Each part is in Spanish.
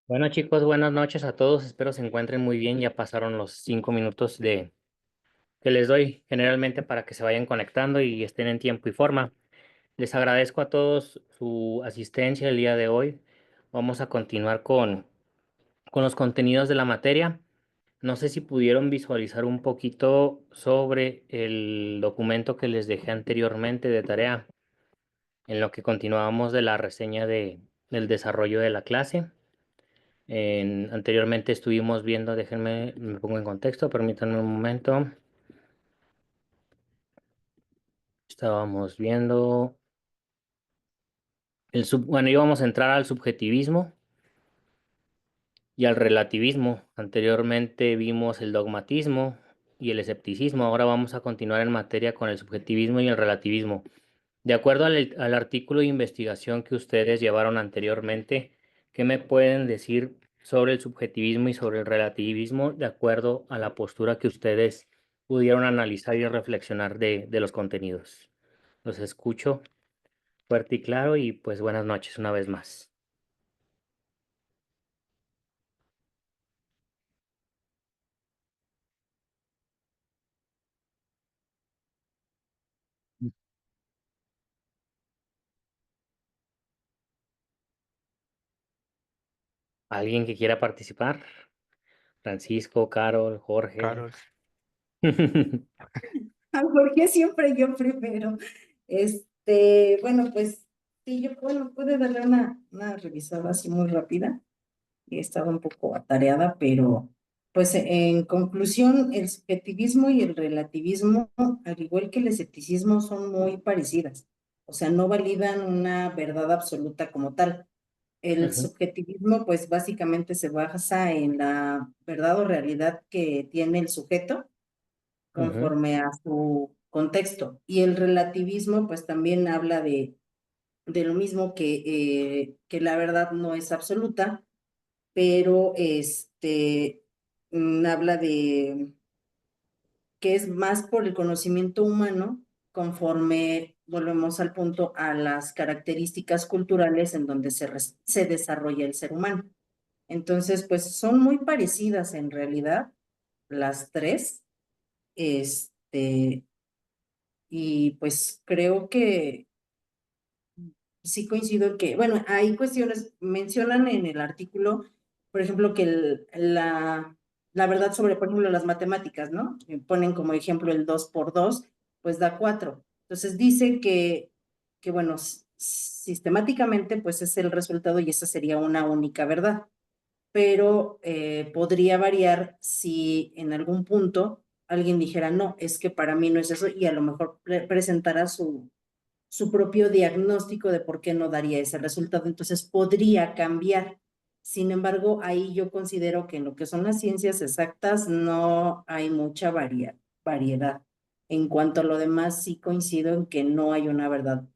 Bueno, chicos, buenas noches a todos. Espero se encuentren muy bien. Ya pasaron los 5 minutos que les doy generalmente para que se vayan conectando y estén en tiempo y forma. Les agradezco a todos su asistencia el día de hoy. Vamos a continuar con los contenidos de la materia. No sé si pudieron visualizar un poquito sobre el documento que les dejé anteriormente de tarea, en lo que continuábamos de la reseña del desarrollo de la clase. Anteriormente estuvimos viendo, déjenme, me pongo en contexto, permítanme un momento. Estábamos viendo bueno, íbamos a entrar al subjetivismo y al relativismo. Anteriormente vimos el dogmatismo y el escepticismo. Ahora vamos a continuar en materia con el subjetivismo y el relativismo. De acuerdo al artículo de investigación que ustedes llevaron anteriormente, ¿qué me pueden decir sobre el subjetivismo y sobre el relativismo de acuerdo a la postura que ustedes pudieron analizar y reflexionar de los contenidos? Los escucho fuerte y claro y pues buenas noches una vez más. ¿Alguien que quiera participar? Francisco, Carol, Jorge. Carol. Porque siempre yo primero. Bueno, pues sí, yo pude darle una revisada así muy rápida y estaba un poco atareada, pero pues en conclusión, el subjetivismo y el relativismo, al igual que el escepticismo, son muy parecidas. O sea, no validan una verdad absoluta como tal. El Ujú, subjetivismo, pues básicamente se basa en la verdad o realidad que tiene el sujeto ujú, conforme a su contexto. Y el relativismo, pues también habla de lo mismo que la verdad no es absoluta, pero habla de que es más por el conocimiento humano conforme volvemos al punto a las características culturales en donde se desarrolla el ser humano. Entonces, pues son muy parecidas en realidad las tres. Este, y pues creo que sí coincido en que, bueno, hay cuestiones, mencionan en el artículo, por ejemplo, que la verdad sobre, por ejemplo, las matemáticas, ¿no? Ponen como ejemplo el 2 por 2 pues da 4. Entonces dice que bueno, sistemáticamente, pues es el resultado y esa sería una única verdad, pero podría variar si en algún punto alguien dijera, no, es que para mí no es eso y a lo mejor presentara su propio diagnóstico de por qué no daría ese resultado. Entonces podría cambiar. Sin embargo, ahí yo considero que en lo que son las ciencias exactas no hay mucha variedad. En cuanto a lo demás, sí coincido en que no hay una verdad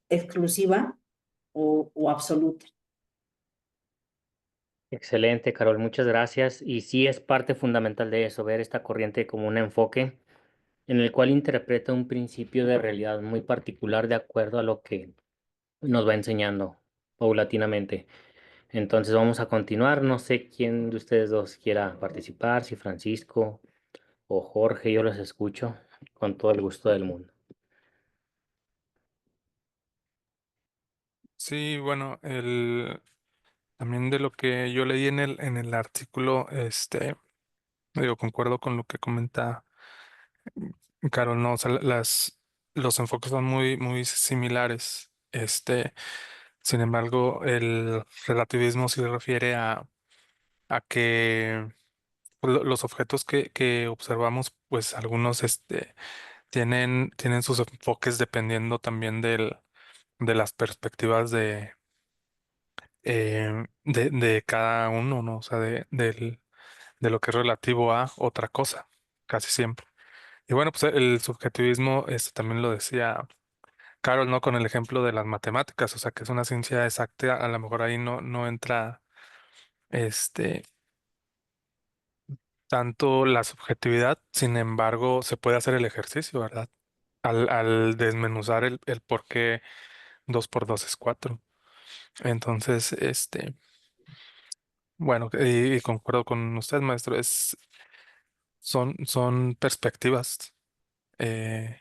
exclusiva o absoluta. excelente, Carol, muchas gracias. Y sí es parte fundamental de eso, ver esta corriente como un enfoque en el cual interpreta un principio de realidad muy particular de acuerdo a lo que nos va enseñando paulatinamente. Entonces vamos a continuar. No sé quién de ustedes dos quiera participar, si Francisco o Jorge, yo los escucho con todo el gusto del mundo. Sí, bueno, también de lo que yo leí en el artículo, digo, concuerdo con lo que comenta Carol, no, o sea, los enfoques son muy, muy similares. Sin embargo, el relativismo sí refiere a que pues, los objetos que observamos, pues algunos, tienen sus enfoques dependiendo también de las perspectivas de cada uno, ¿no? O sea, de lo que es relativo a otra cosa, casi siempre. Y bueno, pues el subjetivismo, también lo decía Carol, ¿no? Con el ejemplo de las matemáticas, o sea, que es una ciencia exacta, a lo mejor ahí no entra, este, tanto la subjetividad, sin embargo, se puede hacer el ejercicio, ¿verdad? Al desmenuzar el por qué 2 por 2 es 4. Entonces, Bueno, y concuerdo con usted, maestro, son perspectivas. eh,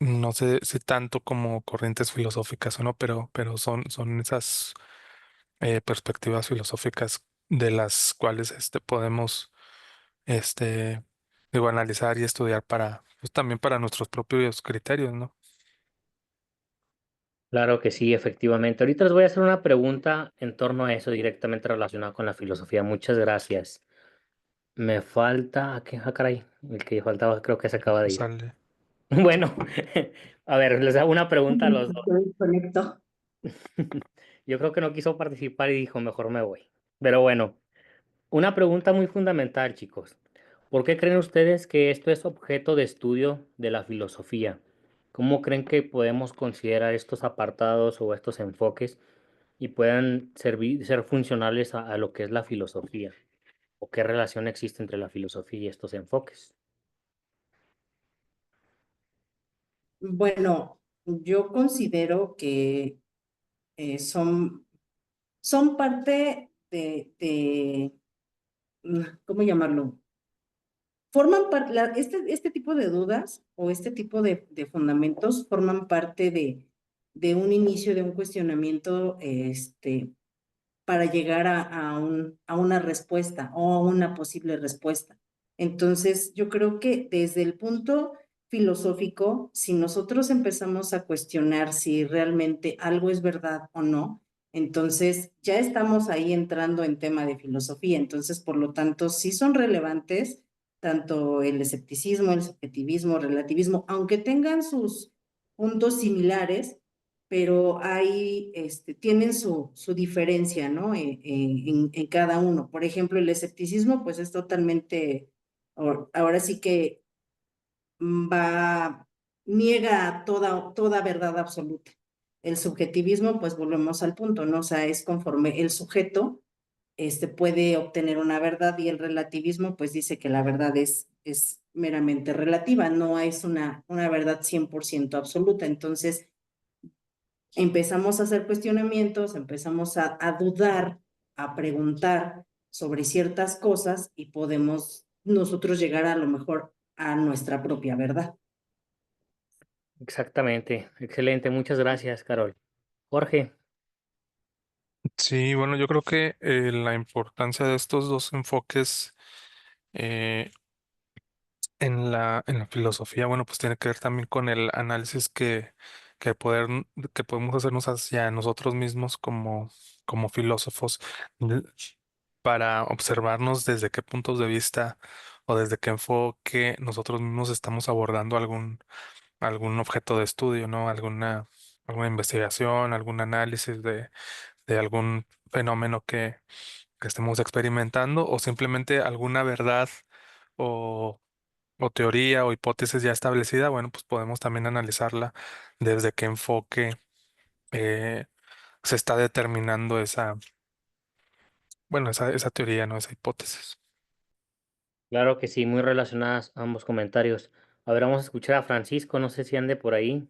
no sé si tanto como corrientes filosóficas o no, pero son esas perspectivas filosóficas de las cuales podemos digo, analizar y estudiar para, pues también para nuestros propios criterios, ¿no? Claro que sí, efectivamente. Ahorita les voy a hacer una pregunta en torno a eso directamente relacionado con la filosofía. Muchas gracias. Me falta, ah, caray, el que faltaba creo que se acaba de ir. Sale. Bueno, a ver, les hago una pregunta a los dos. Yo desconecto. Yo creo que no quiso participar y dijo, mejor me voy. Pero bueno, una pregunta muy fundamental, chicos. ¿Por qué creen ustedes que esto es objeto de estudio de la filosofía? ¿Cómo creen que podemos considerar estos apartados o estos enfoques y puedan ser funcionales a lo que es la filosofía? ¿O qué relación existe entre la filosofía y estos enfoques? Bueno, yo considero que son parte ¿cómo llamarlo? Forman parte, este tipo de dudas o este tipo de fundamentos forman parte de un inicio, de un cuestionamiento, para llegar a una respuesta o a una posible respuesta. Entonces, yo creo que desde el punto filosófico, si nosotros empezamos a cuestionar si realmente algo es verdad o no, entonces ya estamos ahí entrando en tema de filosofía. Entonces, por lo tanto, sí son relevantes tanto el escepticismo, el subjetivismo, el relativismo, aunque tengan sus puntos similares, pero hay, tienen su diferencia, ¿no? En cada uno. Por ejemplo, el escepticismo, pues es totalmente, ahora sí que niega toda verdad absoluta. El subjetivismo, pues volvemos al punto, ¿no? O sea, es conforme el sujeto, puede obtener una verdad y el relativismo, pues dice que la verdad es meramente relativa, no es una verdad 100% absoluta. Entonces, empezamos a hacer cuestionamientos, empezamos a dudar, a preguntar sobre ciertas cosas y podemos nosotros llegar a lo mejor a nuestra propia verdad. Exactamente, excelente, muchas gracias, Carol. Jorge, Sí, bueno, yo creo que la importancia de estos dos enfoques eh, en la filosofía, bueno, pues tiene que ver también con el análisis que podemos hacernos hacia nosotros mismos como filósofos de- para observarnos desde qué puntos de vista o desde qué enfoque nosotros mismos estamos abordando algún objeto de estudio, ¿no? Alguna investigación, algún análisis de algún fenómeno que estemos experimentando o simplemente alguna verdad o, o teoría o hipótesis ya establecida, bueno, pues podemos también analizarla desde qué enfoque eh, se está determinando esa teoría, ¿no? Esa hipótesis. claro que sí, muy relacionadas ambos comentarios. A ver, vamos a escuchar a Francisco, no sé si ande por ahí.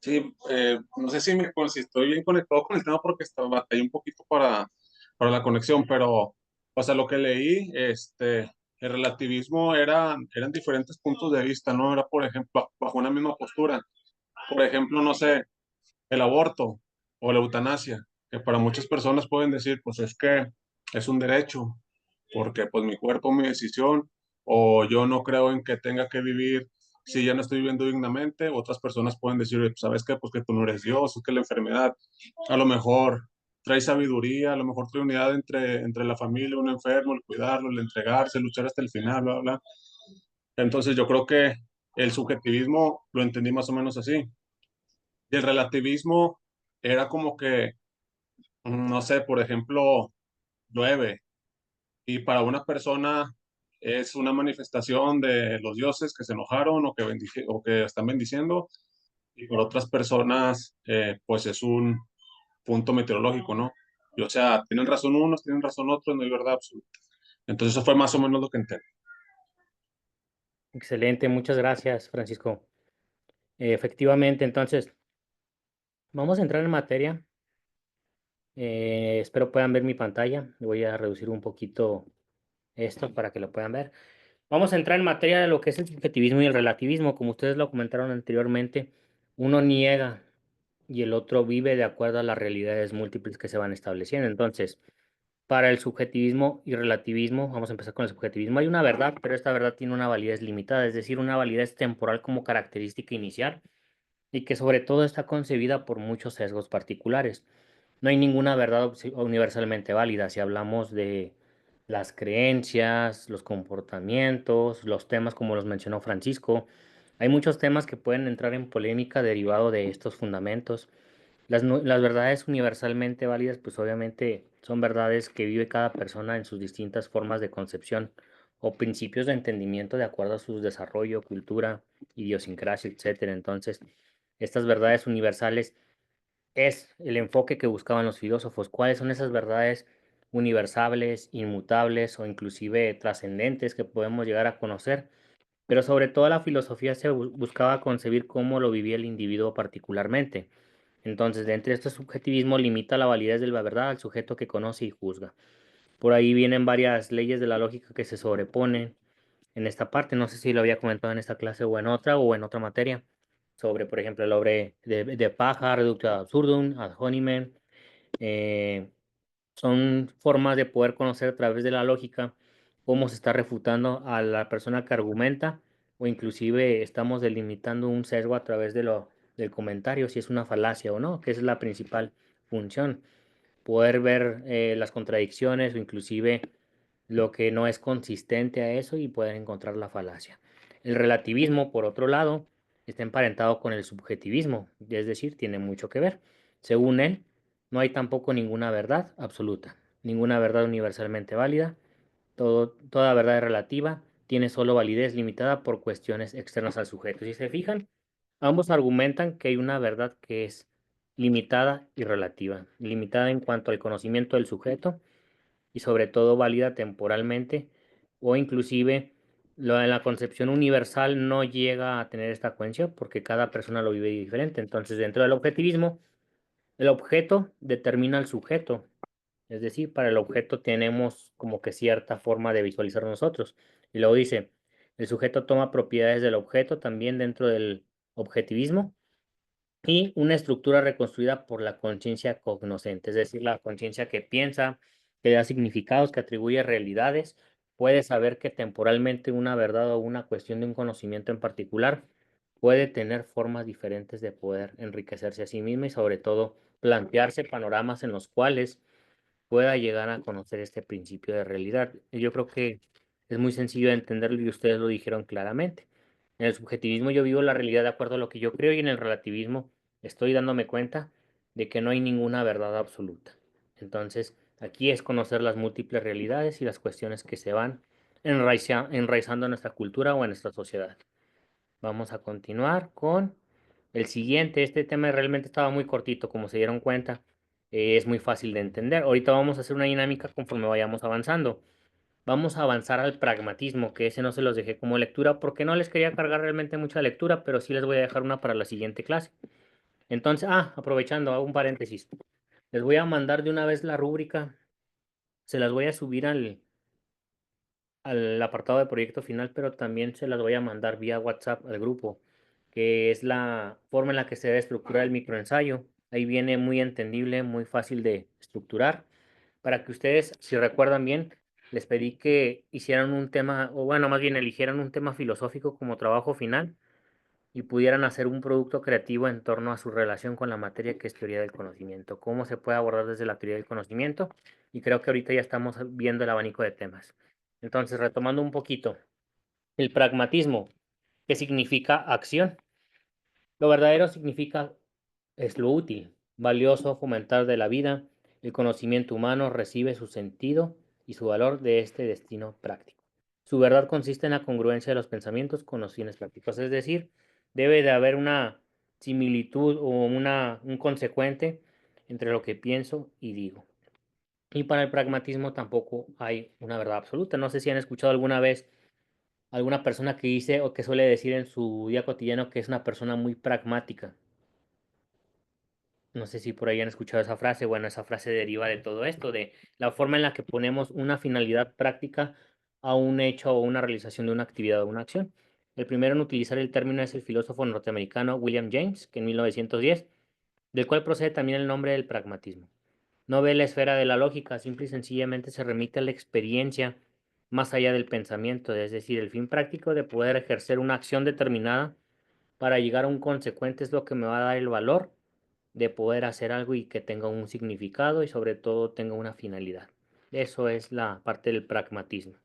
Sí, no sé si estoy bien conectado con el tema porque batallé un poquito para la conexión, pero, o sea, lo que leí, el relativismo eran diferentes puntos de vista, ¿no? Era, por ejemplo, bajo una misma postura. Por ejemplo, no sé, el aborto o la eutanasia, que para muchas personas pueden decir, pues es que es un derecho, porque pues mi cuerpo, mi decisión, o yo no creo en que tenga que vivir si ya no estoy viviendo dignamente. Otras personas pueden decir, "Oye, pues, ¿sabes qué? Pues que tú no eres Dios, es que la enfermedad a lo mejor trae sabiduría, a lo mejor trae unidad entre la familia, un enfermo, el cuidarlo, el entregarse, luchar hasta el final, bla, bla. Entonces yo creo que el subjetivismo lo entendí más o menos así. Y el relativismo era como que, no sé, por ejemplo, llueve y para una persona es una manifestación de los dioses que se enojaron o que están bendiciendo, y por otras personas, pues es un punto meteorológico, ¿no? Y, o sea, tienen razón unos, tienen razón otros, no hay verdad absoluta. Entonces, eso fue más o menos lo que entendí. Excelente, muchas gracias, Francisco. Efectivamente, entonces, vamos a entrar en materia. Espero puedan ver mi pantalla. Voy a reducir un poquito esto para que lo puedan ver. Vamos a entrar en materia de lo que es el subjetivismo y el relativismo. Como ustedes lo comentaron anteriormente, uno niega y el otro vive de acuerdo a las realidades múltiples que se van estableciendo. Entonces, para el subjetivismo y relativismo, vamos a empezar con el subjetivismo. Hay una verdad, pero esta verdad tiene una validez limitada, es decir, una validez temporal como característica inicial y que sobre todo está concebida por muchos sesgos particulares. No hay ninguna verdad universalmente válida si hablamos de las creencias, los comportamientos, los temas como los mencionó Francisco. Hay muchos temas que pueden entrar en polémica derivado de estos fundamentos. Las verdades universalmente válidas, pues obviamente son verdades que vive cada persona en sus distintas formas de concepción o principios de entendimiento de acuerdo a su desarrollo, cultura, idiosincrasia, etcétera. Entonces, estas verdades universales es el enfoque que buscaban los filósofos. ¿Cuáles son esas verdades universales, inmutables o inclusive trascendentes que podemos llegar a conocer? Pero sobre todo la filosofía se buscaba concebir cómo lo vivía el individuo particularmente. Entonces, dentro de este subjetivismo limita la validez de la verdad al sujeto que conoce y juzga. Por ahí vienen varias leyes de la lógica que se sobreponen en esta parte. No sé si lo había comentado en esta clase o en otra materia. Sobre, por ejemplo, el obre de paja, reductio ad absurdum, ad hominem. eh, Son formas de poder conocer a través de la lógica cómo se está refutando a la persona que argumenta o inclusive estamos delimitando un sesgo a través del comentario, si es una falacia o no, que esa es la principal función, poder ver las contradicciones o inclusive lo que no es consistente a eso y poder encontrar la falacia. El relativismo, por otro lado, está emparentado con el subjetivismo, es decir, tiene mucho que ver. Según él, no hay tampoco ninguna verdad absoluta, ninguna verdad universalmente válida, toda verdad es relativa, tiene solo validez limitada por cuestiones externas al sujeto. Si se fijan, ambos argumentan que hay una verdad que es limitada y relativa, limitada en cuanto al conocimiento del sujeto y sobre todo válida temporalmente o inclusive en la concepción universal no llega a tener esta coherencia porque cada persona lo vive diferente. Entonces, dentro del objetivismo, el objeto determina al sujeto. Es decir, para el objeto tenemos como que cierta forma de visualizar nosotros. Y luego dice, el sujeto toma propiedades del objeto también dentro del objetivismo y una estructura reconstruida por la conciencia cognoscente, es decir, la conciencia que piensa, que da significados, que atribuye realidades, puede saber que temporalmente una verdad o una cuestión de un conocimiento en particular puede tener formas diferentes de poder enriquecerse a sí misma y sobre todo plantearse panoramas en los cuales pueda llegar a conocer este principio de realidad. Y yo creo que es muy sencillo de entenderlo y ustedes lo dijeron claramente. En el subjetivismo yo vivo la realidad de acuerdo a lo que yo creo y en el relativismo estoy dándome cuenta de que no hay ninguna verdad absoluta. Entonces, aquí es conocer las múltiples realidades y las cuestiones que se van enraizando en nuestra cultura o en nuestra sociedad. Vamos a continuar con el siguiente. Este tema realmente estaba muy cortito, como se dieron cuenta. Es muy fácil de entender. Ahorita vamos a hacer una dinámica conforme vayamos avanzando. Vamos a avanzar al pragmatismo, que ese no se los dejé como lectura porque no les quería cargar realmente mucha lectura, pero sí les voy a dejar una para la siguiente clase. Entonces, aprovechando, hago un paréntesis. Les voy a mandar de una vez la rúbrica. Se las voy a subir al apartado de proyecto final, pero también se las voy a mandar vía WhatsApp al grupo, que es la forma en la que se debe estructurar el microensayo. Ahí viene muy entendible, muy fácil de estructurar. Para que ustedes, si recuerdan bien, les pedí que hicieran un tema, o bueno, más bien eligieran un tema filosófico como trabajo final y pudieran hacer un producto creativo en torno a su relación con la materia que es teoría del conocimiento, cómo se puede abordar desde la teoría del conocimiento, y creo que ahorita ya estamos viendo el abanico de temas. Entonces, retomando un poquito, el pragmatismo, ¿qué significa acción? Lo verdadero significa es lo útil, valioso, fomentar de la vida. El conocimiento humano recibe su sentido y su valor de este destino práctico. Su verdad consiste en la congruencia de los pensamientos con los fines prácticos, es decir, debe de haber una similitud o un consecuente entre lo que pienso y digo. Y para el pragmatismo tampoco hay una verdad absoluta. No sé si han escuchado alguna vez alguna persona que dice o que suele decir en su día cotidiano que es una persona muy pragmática. No sé si por ahí han escuchado esa frase. Bueno, esa frase deriva de todo esto, de la forma en la que ponemos una finalidad práctica a un hecho o una realización de una actividad o una acción. El primero en utilizar el término es el filósofo norteamericano William James, que en 1910, del cual procede también el nombre del pragmatismo. No ve la esfera de la lógica, simple y sencillamente se remite a la experiencia más allá del pensamiento, es decir, el fin práctico de poder ejercer una acción determinada para llegar a un consecuente es lo que me va a dar el valor de poder hacer algo y que tenga un significado y sobre todo tenga una finalidad. Eso es la parte del pragmatismo.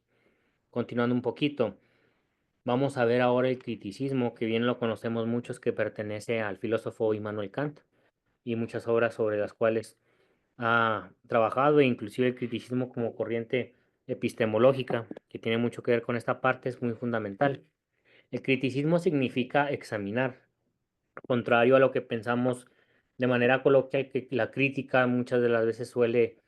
Continuando un poquito, vamos a ver ahora el criticismo, que bien lo conocemos muchos, que pertenece al filósofo Immanuel Kant y muchas obras sobre las cuales ha trabajado, e inclusive el criticismo como corriente epistemológica, que tiene mucho que ver con esta parte, es muy fundamental. El criticismo significa examinar, contrario a lo que pensamos de manera coloquial, que la crítica muchas de las veces suele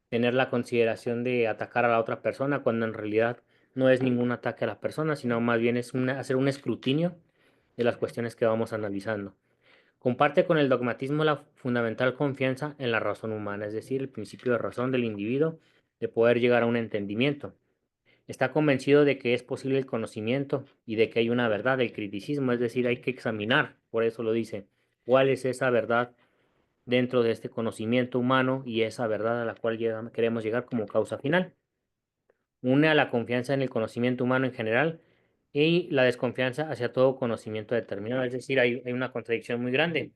tener la consideración de atacar a la otra persona, cuando en realidad no es ningún ataque a la persona, sino más bien es hacer un escrutinio de las cuestiones que vamos analizando. Comparte con el dogmatismo la fundamental confianza en la razón humana, es decir, el principio de razón del individuo, de poder llegar a un entendimiento. Está convencido de que es posible el conocimiento y de que hay una verdad, el criticismo, es decir, hay que examinar, por eso lo dice, cuál es esa verdad dentro de este conocimiento humano y esa verdad a la cual queremos llegar como causa final. Une a la confianza en el conocimiento humano en general y la desconfianza hacia todo conocimiento determinado, es decir, hay una contradicción muy grande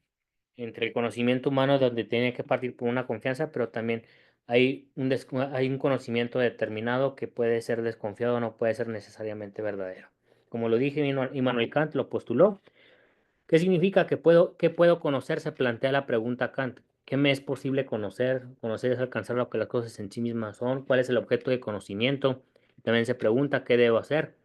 entre el conocimiento humano donde tiene que partir por una confianza, pero también hay un conocimiento determinado que puede ser desconfiado o no puede ser necesariamente verdadero. Como lo dije, Immanuel Kant lo postuló. ¿Qué significa qué puedo conocer? Se plantea la pregunta Kant. ¿Qué me es posible conocer? Conocer es alcanzar lo que las cosas en sí mismas son. ¿Cuál es el objeto de conocimiento? También se pregunta qué debo hacer.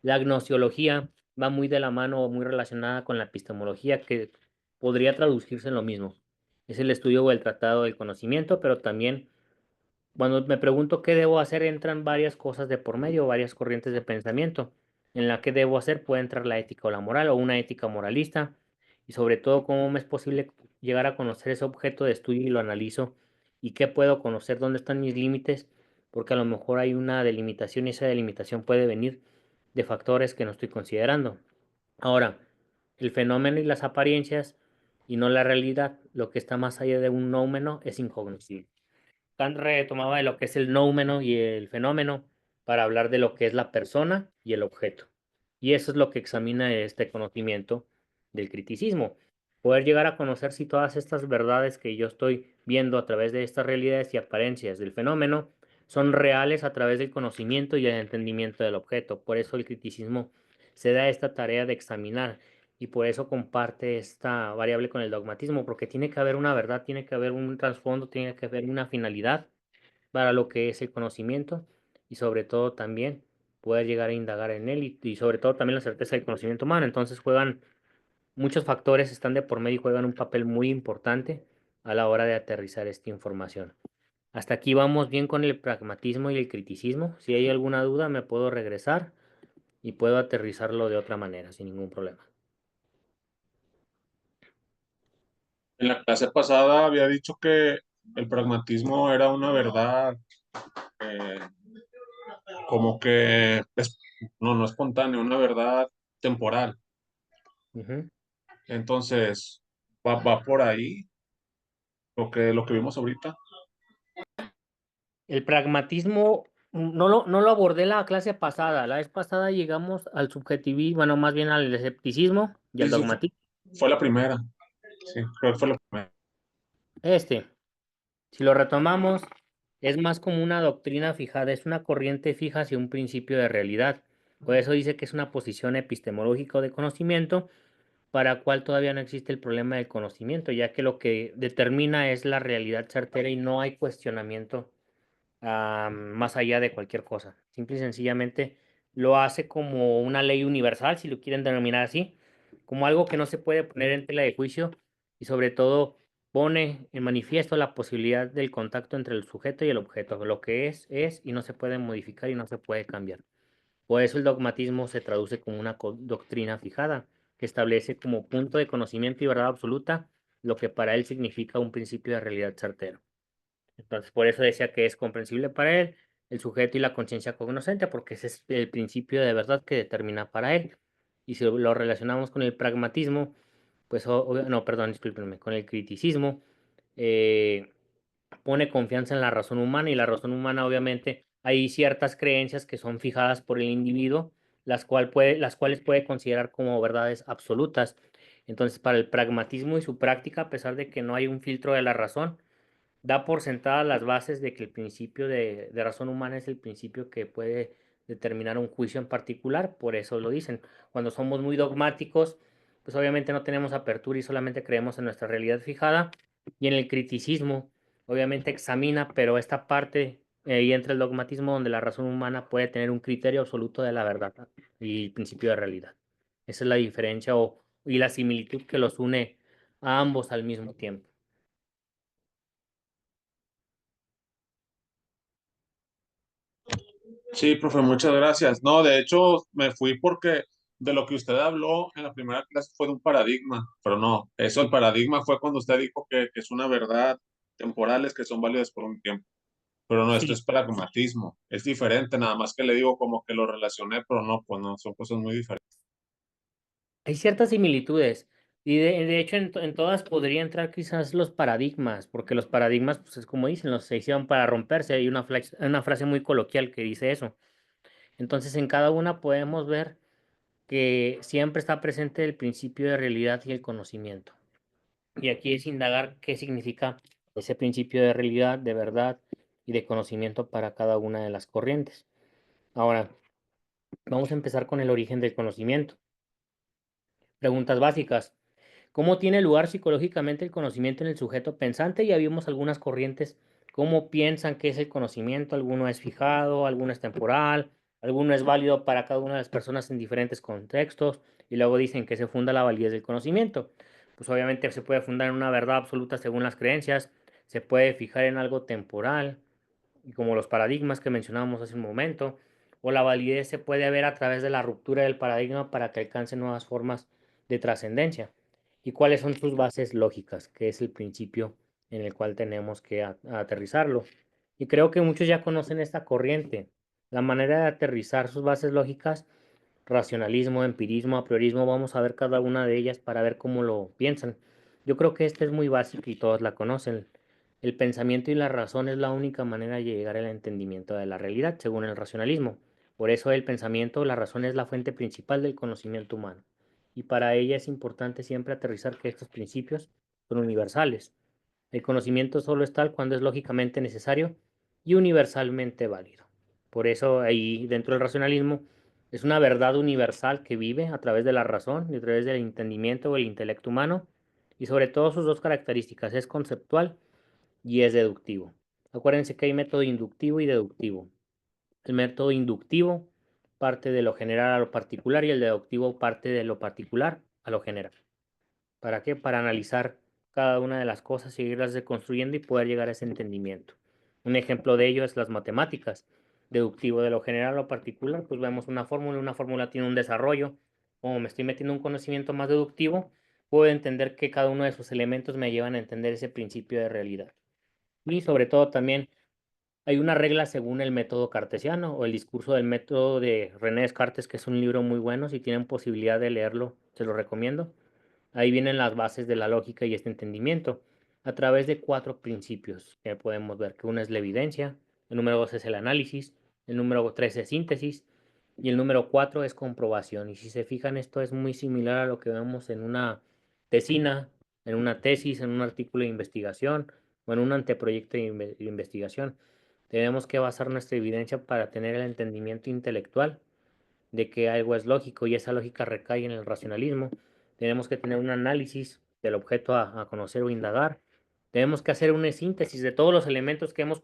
La gnoseología va muy de la mano o muy relacionada con la epistemología, que podría traducirse en lo mismo. Es el estudio o el tratado del conocimiento, pero también cuando me pregunto qué debo hacer, entran varias cosas de por medio, varias corrientes de pensamiento. En la que debo hacer puede entrar la ética o la moral o una ética moralista. Y sobre todo, cómo me es posible llegar a conocer ese objeto de estudio y lo analizo. Y qué puedo conocer, dónde están mis límites, porque a lo mejor hay una delimitación y esa delimitación puede venir de factores que no estoy considerando. Ahora, el fenómeno y las apariencias y no la realidad, lo que está más allá de un nómeno es incognoscible. Kant retomaba de lo que es el noumeno y el fenómeno para hablar de lo que es la persona y el objeto. Y eso es lo que examina este conocimiento del criticismo. Poder llegar a conocer si todas estas verdades que yo estoy viendo a través de estas realidades y apariencias del fenómeno son reales a través del conocimiento y el entendimiento del objeto. Por eso el criticismo se da esta tarea de examinar y por eso comparte esta variable con el dogmatismo, porque tiene que haber una verdad, tiene que haber un trasfondo, tiene que haber una finalidad para lo que es el conocimiento y sobre todo también poder llegar a indagar en él y sobre todo también la certeza del conocimiento humano. Entonces juegan muchos factores, están de por medio y juegan un papel muy importante a la hora de aterrizar esta información. Hasta aquí vamos bien con el pragmatismo y el criticismo. Si hay alguna duda me puedo regresar y puedo aterrizarlo de otra manera sin ningún problema. En la clase pasada había dicho que el pragmatismo era una verdad eh, como que no espontánea, una verdad temporal. Ujú. Entonces, va por ahí lo que vimos ahorita. El pragmatismo no lo abordé la clase pasada. La vez pasada llegamos al subjetivismo, bueno, más bien al escepticismo y al Sí, dogmatismo. fue la primera. Sí, creo que fue la primera. Si lo retomamos, es más como una doctrina fijada, es una corriente fija hacia un principio de realidad. Por eso dice que es una posición epistemológica o de conocimiento para cual todavía no existe el problema del conocimiento, ya que lo que determina es la realidad certera y no hay cuestionamiento más allá de cualquier cosa. Simple y sencillamente lo hace como una ley universal, si lo quieren denominar así, como algo que no se puede poner en tela de juicio y sobre todo pone en manifiesto la posibilidad del contacto entre el sujeto y el objeto. Lo que es y no se puede modificar y no se puede cambiar. Por eso el dogmatismo se traduce como una doctrina fijada, que establece como punto de conocimiento y verdad absoluta lo que para él significa un principio de realidad certero. Entonces, por eso decía que es comprensible para él el sujeto y la conciencia cognoscente, porque ese es el principio de verdad que determina para él. Y si lo relacionamos con el pragmatismo, pues, no, perdón, discúlpenme, con el criticismo, pone confianza en la razón humana, y la razón humana, obviamente, hay ciertas creencias que son fijadas por el individuo, las cuales puede considerar como verdades absolutas. Entonces, para el pragmatismo y su práctica, a pesar de que no hay un filtro de la razón, da por sentadas las bases de que el principio de razón humana es el principio que puede determinar un juicio en particular. Por eso lo dicen. Cuando somos muy dogmáticos, pues obviamente no tenemos apertura y solamente creemos en nuestra realidad fijada. Y en el criticismo, obviamente examina, pero esta parte, y entra el dogmatismo, donde la razón humana puede tener un criterio absoluto de la verdad y principio de realidad. Esa es la diferencia y la similitud que los une a ambos al mismo tiempo. Sí, profe, muchas gracias. No, de hecho, me fui porque de lo que usted habló en la primera clase fue de un paradigma, pero no, eso el paradigma fue cuando usted dijo que es una verdad temporales que son válidas por un tiempo. Pero no, esto Sí. es pragmatismo, es diferente, nada más que le digo como que lo relacioné, pero no, pues no, son cosas muy diferentes. Hay ciertas similitudes y de hecho en todas podría entrar quizás los paradigmas, porque los paradigmas, pues es como dicen, los se hicieron para romperse. Hay una frase muy coloquial que dice eso. Entonces en cada una podemos ver que siempre está presente el principio de realidad y el conocimiento. Y aquí es indagar qué significa ese principio de realidad, de verdad y de conocimiento para cada una de las corrientes. Ahora, vamos a empezar con el origen del conocimiento. Preguntas básicas. ¿Cómo tiene lugar psicológicamente el conocimiento en el sujeto pensante? Ya vimos algunas corrientes, cómo piensan que es el conocimiento. Alguno es fijado, alguno es temporal, alguno es válido para cada una de las personas en diferentes contextos, y luego dicen que se funda la validez del conocimiento. Pues obviamente se puede fundar en una verdad absoluta según las creencias, se puede fijar en algo temporal, y como los paradigmas que mencionábamos hace un momento, o la validez se puede ver a través de la ruptura del paradigma para que alcance nuevas formas de trascendencia. ¿Y cuáles son sus bases lógicas? Que es el principio en el cual tenemos que aterrizarlo. Y creo que muchos ya conocen esta corriente. La manera de aterrizar sus bases lógicas: racionalismo, empirismo, a priorismo. Vamos a ver cada una de ellas para ver cómo lo piensan. Yo creo que esta es muy básica y todos la conocen. El pensamiento y la razón es la única manera de llegar al entendimiento de la realidad, según el racionalismo. Por eso el pensamiento, la razón, es la fuente principal del conocimiento humano. Y para ella es importante siempre aterrizar que estos principios son universales. El conocimiento solo es tal cuando es lógicamente necesario y universalmente válido. Por eso ahí dentro del racionalismo es una verdad universal que vive a través de la razón y a través del entendimiento o el intelecto humano, y sobre todo sus dos características: es conceptual y es deductivo. Acuérdense que hay método inductivo y deductivo. El método inductivo parte de lo general a lo particular, y el deductivo parte de lo particular a lo general. ¿Para qué? Para analizar cada una de las cosas, seguirlas deconstruyendo y poder llegar a ese entendimiento. Un ejemplo de ello es las matemáticas. Deductivo de lo general a lo particular, pues vemos una fórmula tiene un desarrollo. Como me estoy metiendo un conocimiento más deductivo, puedo entender que cada uno de sus elementos me llevan a entender ese principio de realidad. Y sobre todo también hay una regla según el método cartesiano o el discurso del método de René Descartes, que es un libro muy bueno. Si tienen posibilidad de leerlo, se lo recomiendo. Ahí vienen las bases de la lógica y este entendimiento a través de 4 principios que podemos ver, que uno es la evidencia, el número 2 es el análisis, el número 3 es síntesis y el número 4 es comprobación. Y si se fijan, esto es muy similar a lo que vemos en una tesina, en una tesis, en un artículo de investigación o en un anteproyecto de investigación. Tenemos que basar nuestra evidencia para tener el entendimiento intelectual de que algo es lógico, y esa lógica recae en el racionalismo. Tenemos que tener un análisis del objeto a conocer o indagar. Tenemos que hacer una síntesis de todos los elementos que hemos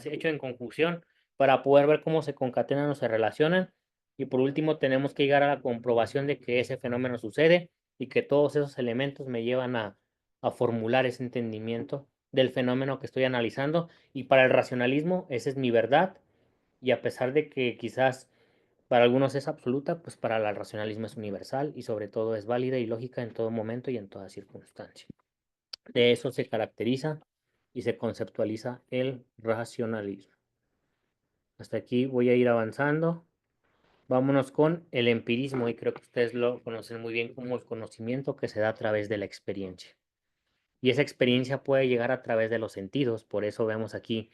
hecho en conjunción para poder ver cómo se concatenan o se relacionan. Y por último, tenemos que llegar a la comprobación de que ese fenómeno sucede y que todos esos elementos me llevan a formular ese entendimiento del fenómeno que estoy analizando. Y para el racionalismo, esa es mi verdad. Y a pesar de que quizás para algunos es absoluta, pues para el racionalismo es universal y sobre todo es válida y lógica en todo momento y en toda circunstancia. De eso se caracteriza y se conceptualiza el racionalismo. Hasta aquí voy a ir avanzando. Vámonos con el empirismo, y creo que ustedes lo conocen muy bien como el conocimiento que se da a través de la experiencia. Y esa experiencia puede llegar a través de los sentidos, por eso vemos aquí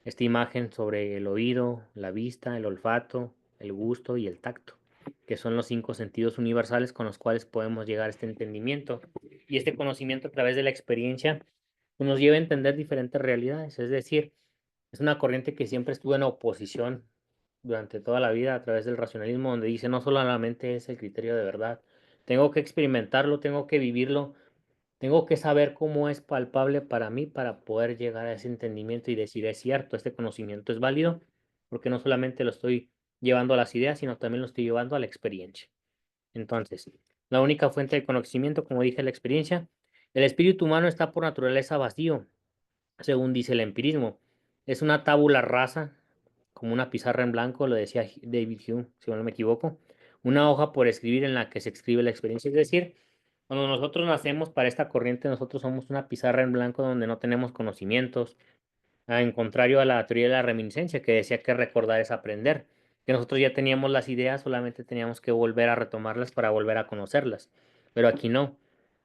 esta imagen sobre el oído, la vista, el olfato, el gusto y el tacto, que son los 5 sentidos universales con los cuales podemos llegar a este entendimiento. Y este conocimiento a través de la experiencia nos lleva a entender diferentes realidades, es decir, es una corriente que siempre estuvo en oposición durante toda la vida a través del racionalismo, donde dice no solamente es el criterio de verdad, tengo que experimentarlo, tengo que vivirlo, tengo que saber cómo es palpable para mí para poder llegar a ese entendimiento y decir es cierto, este conocimiento es válido, porque no solamente lo estoy llevando a las ideas, sino también lo estoy llevando a la experiencia. Entonces, la única fuente de conocimiento, como dije, la experiencia. El espíritu humano está por naturaleza vacío, según dice el empirismo. Es una tabula rasa, como una pizarra en blanco, lo decía David Hume, si no me equivoco. Una hoja por escribir en la que se escribe la experiencia. Es decir, cuando nosotros nacemos para esta corriente, nosotros somos una pizarra en blanco donde no tenemos conocimientos, en contrario a la teoría de la reminiscencia, que decía que recordar es aprender, que nosotros ya teníamos las ideas, solamente teníamos que volver a retomarlas para volver a conocerlas. Pero aquí no.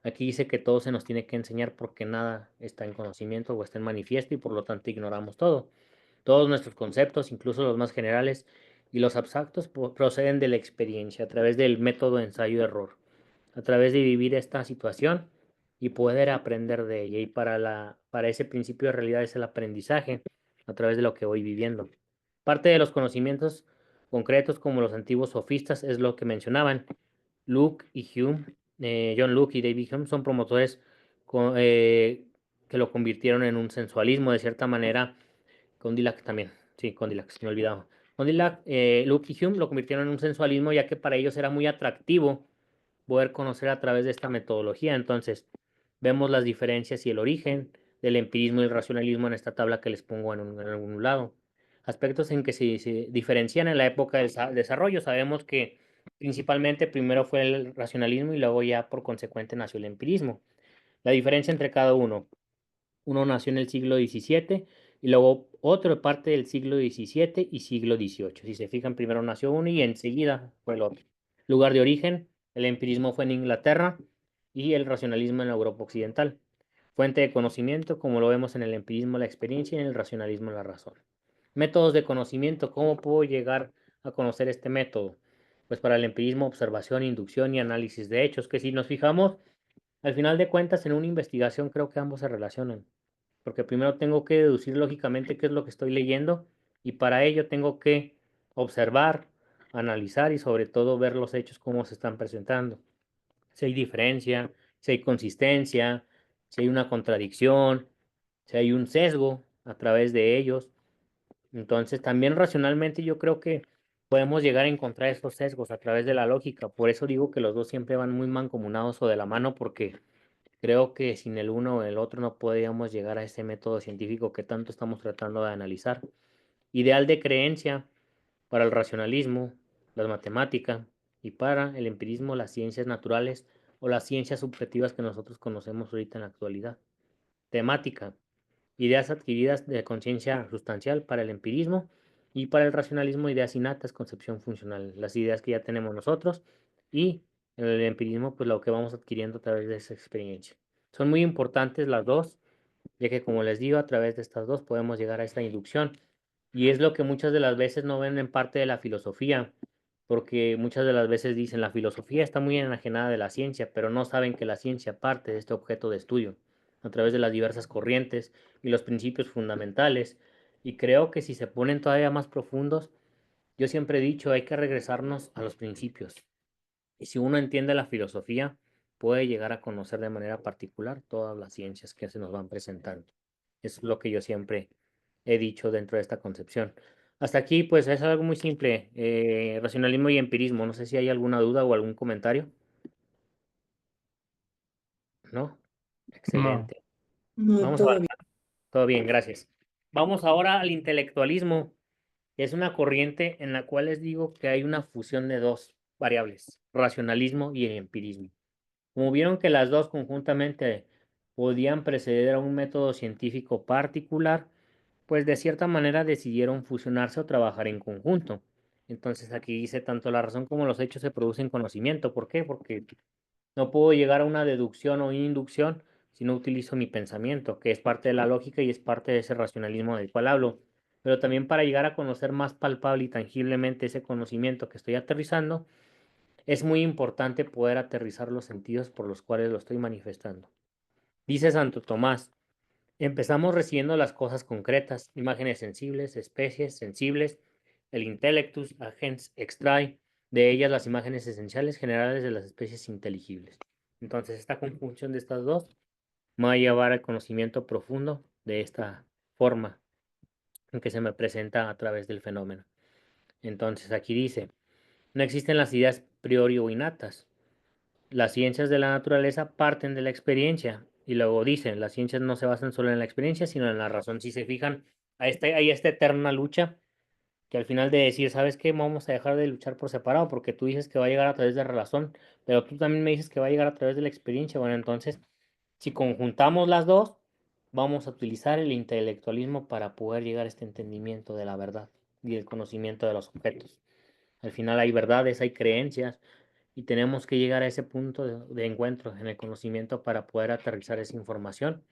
Aquí dice que todo se nos tiene que enseñar porque nada está en conocimiento o está en manifiesto y por lo tanto ignoramos todo. Todos nuestros conceptos, incluso los más generales y los abstractos, proceden de la experiencia a través del método ensayo-error, a través de vivir esta situación y poder aprender de ella. Y para ese principio de realidad es el aprendizaje a través de lo que voy viviendo. Parte de los conocimientos concretos como los antiguos sofistas es lo que mencionaban. Locke y Hume, John Locke y David Hume son promotores que lo convirtieron en un sensualismo de cierta manera. Condillac también, sí, Condillac, se me olvidaba. Condillac, Locke y Hume lo convirtieron en un sensualismo ya que para ellos era muy atractivo poder conocer a través de esta metodología. Entonces, vemos las diferencias y el origen del empirismo y el racionalismo en esta tabla que les pongo en algún lado. Aspectos en que se diferencian en la época del desarrollo. Sabemos que principalmente primero fue el racionalismo y luego ya por consecuente nació el empirismo. La diferencia entre cada uno. Uno nació en el siglo XVII y luego otro parte del siglo XVII y siglo XVIII. Si se fijan, primero nació uno y enseguida fue el otro. Lugar de origen, el empirismo fue en Inglaterra y el racionalismo en la Europa occidental. Fuente de conocimiento, como lo vemos en el empirismo, la experiencia y en el racionalismo, la razón. Métodos de conocimiento, ¿cómo puedo llegar a conocer este método? Pues para el empirismo, observación, inducción y análisis de hechos, que si nos fijamos, al final de cuentas, en una investigación creo que ambos se relacionan, porque primero tengo que deducir lógicamente qué es lo que estoy leyendo y para ello tengo que observar, analizar y sobre todo ver los hechos cómo se están presentando. Si hay diferencia, si hay consistencia, si hay una contradicción, si hay un sesgo a través de ellos. Entonces, también racionalmente yo creo que podemos llegar a encontrar esos sesgos a través de la lógica. Por eso digo que los dos siempre van muy mancomunados o de la mano, porque creo que sin el uno o el otro no podríamos llegar a ese método científico que tanto estamos tratando de analizar. Ideal de creencia para el racionalismo, la matemática, y para el empirismo, las ciencias naturales o las ciencias subjetivas que nosotros conocemos ahorita en la actualidad. Temática, ideas adquiridas de conciencia sustancial para el empirismo y para el racionalismo, ideas innatas, concepción funcional, las ideas que ya tenemos nosotros y el empirismo, pues lo que vamos adquiriendo a través de esa experiencia. Son muy importantes las dos, ya que como les digo, a través de estas dos podemos llegar a esta inducción. Y es lo que muchas de las veces no ven en parte de la filosofía, porque muchas de las veces dicen la filosofía está muy enajenada de la ciencia, pero no saben que la ciencia parte de este objeto de estudio, a través de las diversas corrientes y los principios fundamentales. Y creo que si se ponen todavía más profundos, yo siempre he dicho, hay que regresarnos a los principios. Y si uno entiende la filosofía, puede llegar a conocer de manera particular todas las ciencias que se nos van presentando. Es lo que yo siempre he dicho dentro de esta concepción. Hasta aquí, pues es algo muy simple, racionalismo y empirismo. No sé si hay alguna duda o algún comentario. ¿No? No. Excelente. No, Vamos a todo avanzar. bien. Todo bien, gracias. Vamos ahora al intelectualismo. Es una corriente en la cual les digo que hay una fusión de dos variables, racionalismo y empirismo. Como vieron que las dos conjuntamente podían preceder a un método científico particular, pues de cierta manera decidieron fusionarse o trabajar en conjunto. Entonces aquí dice, tanto la razón como los hechos se producen conocimiento. ¿Por qué? Porque no puedo llegar a una deducción o inducción si no utilizo mi pensamiento, que es parte de la lógica y es parte de ese racionalismo del cual hablo. Pero también para llegar a conocer más palpable y tangiblemente ese conocimiento que estoy aterrizando, es muy importante poder aterrizar los sentidos por los cuales lo estoy manifestando. Dice Santo Tomás, empezamos recibiendo las cosas concretas, imágenes sensibles, especies sensibles, el intellectus agens extrae de ellas las imágenes esenciales generales de las especies inteligibles. Entonces, esta conjunción de estas dos me va a llevar al conocimiento profundo de esta forma en que se me presenta a través del fenómeno. Entonces, aquí dice, no existen las ideas priori o innatas. Las ciencias de la naturaleza parten de la experiencia y luego dicen, las ciencias no se basan solo en la experiencia, sino en la razón. Si se fijan, hay esta eterna lucha que al final de decir, ¿sabes qué? Vamos a dejar de luchar por separado porque tú dices que va a llegar a través de la razón, pero tú también me dices que va a llegar a través de la experiencia. Bueno, entonces, si conjuntamos las dos, vamos a utilizar el intelectualismo para poder llegar a este entendimiento de la verdad y el conocimiento de los objetos. Al final hay verdades, hay creencias, y tenemos que llegar a ese punto de encuentro en el conocimiento para poder aterrizar esa información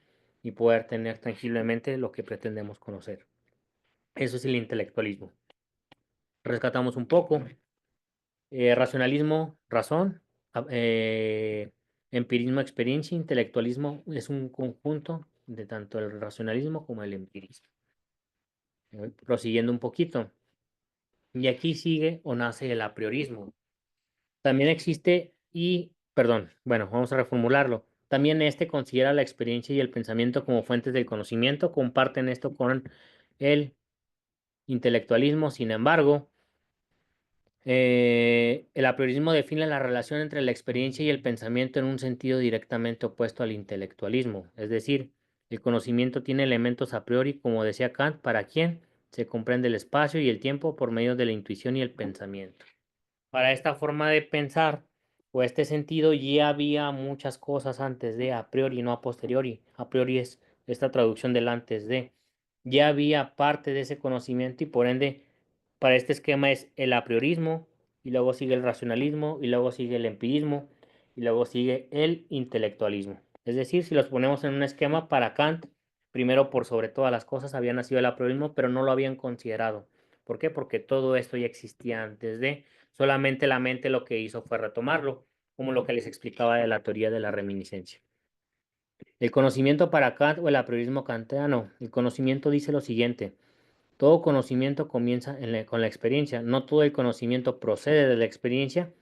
y poder tener tangiblemente lo que pretendemos conocer. Eso es el intelectualismo. Rescatamos un poco. Racionalismo, razón. Empirismo, experiencia. Intelectualismo es un conjunto de tanto el racionalismo como el empirismo. Prosiguiendo un poquito. Y aquí sigue o nace el apriorismo. También existe perdón, bueno, vamos a reformularlo. También este considera la experiencia y el pensamiento como fuentes del conocimiento, comparten esto con el intelectualismo. Sin embargo, el apriorismo define la relación entre la experiencia y el pensamiento en un sentido directamente opuesto al intelectualismo. Es decir, el conocimiento tiene elementos a priori, como decía Kant, para quien se comprende el espacio y el tiempo por medio de la intuición y el pensamiento. Para esta forma de pensar o este sentido ya había muchas cosas antes de, a priori, no a posteriori. A priori es esta traducción del antes de. Ya había parte de ese conocimiento y por ende, para este esquema es el apriorismo y luego sigue el racionalismo y luego sigue el empirismo y luego sigue el intelectualismo. Es decir, si los ponemos en un esquema para Kant, primero por sobre todas las cosas había nacido el apriorismo, pero no lo habían considerado. ¿Por qué? Porque todo esto ya existía antes de. Solamente la mente lo que hizo fue retomarlo, como lo que les explicaba de la teoría de la reminiscencia. El conocimiento para Kant o el apriorismo kantiano. El conocimiento dice lo siguiente. Todo conocimiento comienza con la experiencia. No todo el conocimiento procede de la experiencia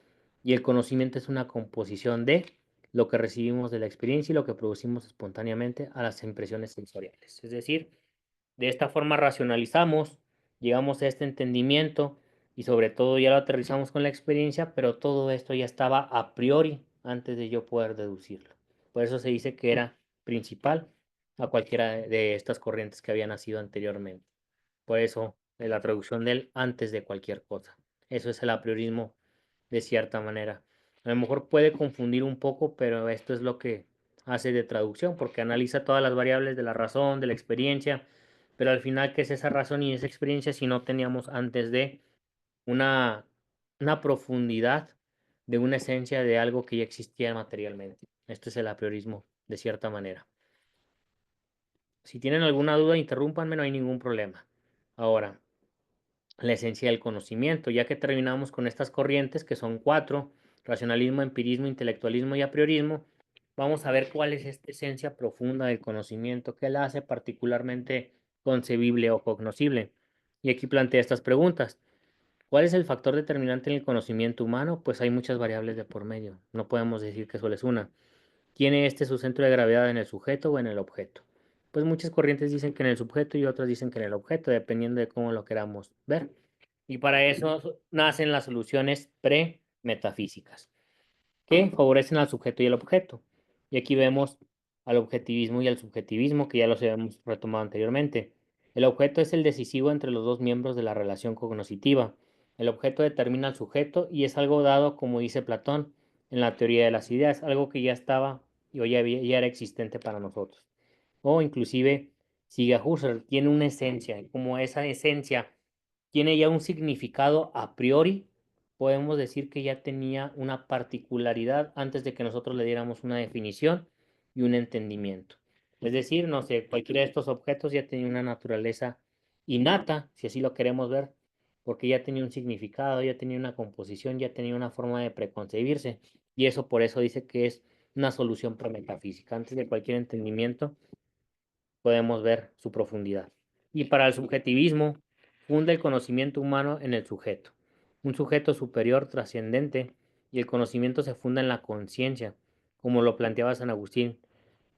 y el conocimiento es una composición de lo que recibimos de la experiencia y lo que producimos espontáneamente a las impresiones sensoriales. Es decir, de esta forma racionalizamos, llegamos a este entendimiento y sobre todo ya lo aterrizamos con la experiencia, pero todo esto ya estaba a priori antes de yo poder deducirlo. Por eso se dice que era principal a cualquiera de estas corrientes que había nacido anteriormente. Por eso la traducción del antes de cualquier cosa. Eso es el apriorismo de cierta manera. A lo mejor puede confundir un poco, pero esto es lo que hace de traducción, porque analiza todas las variables de la razón, de la experiencia, pero al final, ¿qué es esa razón y esa experiencia si no teníamos antes de una, una profundidad de una esencia de algo que ya existía materialmente? Esto es el apriorismo de cierta manera. Si tienen alguna duda, interrúmpanme, no hay ningún problema. Ahora, la esencia del conocimiento, ya que terminamos con estas corrientes, que son 4, racionalismo, empirismo, intelectualismo y apriorismo, vamos a ver cuál es esta esencia profunda del conocimiento, que la hace particularmente concebible o cognoscible. Y aquí plantea estas preguntas. ¿Cuál es el factor determinante en el conocimiento humano? Pues hay muchas variables de por medio. No podemos decir que solo es una. ¿Tiene este su centro de gravedad en el sujeto o en el objeto? Pues muchas corrientes dicen que en el sujeto y otras dicen que en el objeto, dependiendo de cómo lo queramos ver. Y para eso nacen las soluciones pre-metafísicas, que favorecen al sujeto y al objeto. Y aquí vemos al objetivismo y al subjetivismo, que ya los habíamos retomado anteriormente. El objeto es el decisivo entre los dos miembros de la relación cognoscitiva. El objeto determina al sujeto y es algo dado, como dice Platón, en la teoría de las ideas, algo que ya estaba y hoy ya era existente para nosotros. O inclusive, sigue a Husserl, tiene una esencia, como esa esencia tiene ya un significado a priori, podemos decir que ya tenía una particularidad antes de que nosotros le diéramos una definición y un entendimiento. Es decir, no sé, cualquiera de estos objetos ya tenía una naturaleza innata, si así lo queremos ver, porque ya tenía un significado, ya tenía una composición, ya tenía una forma de preconcebirse, y eso por eso dice que es una solución premetafísica. Antes de cualquier entendimiento, podemos ver su profundidad. Y para el subjetivismo, funda el conocimiento humano en el sujeto, un sujeto superior trascendente, y el conocimiento se funda en la conciencia, como lo planteaba San Agustín,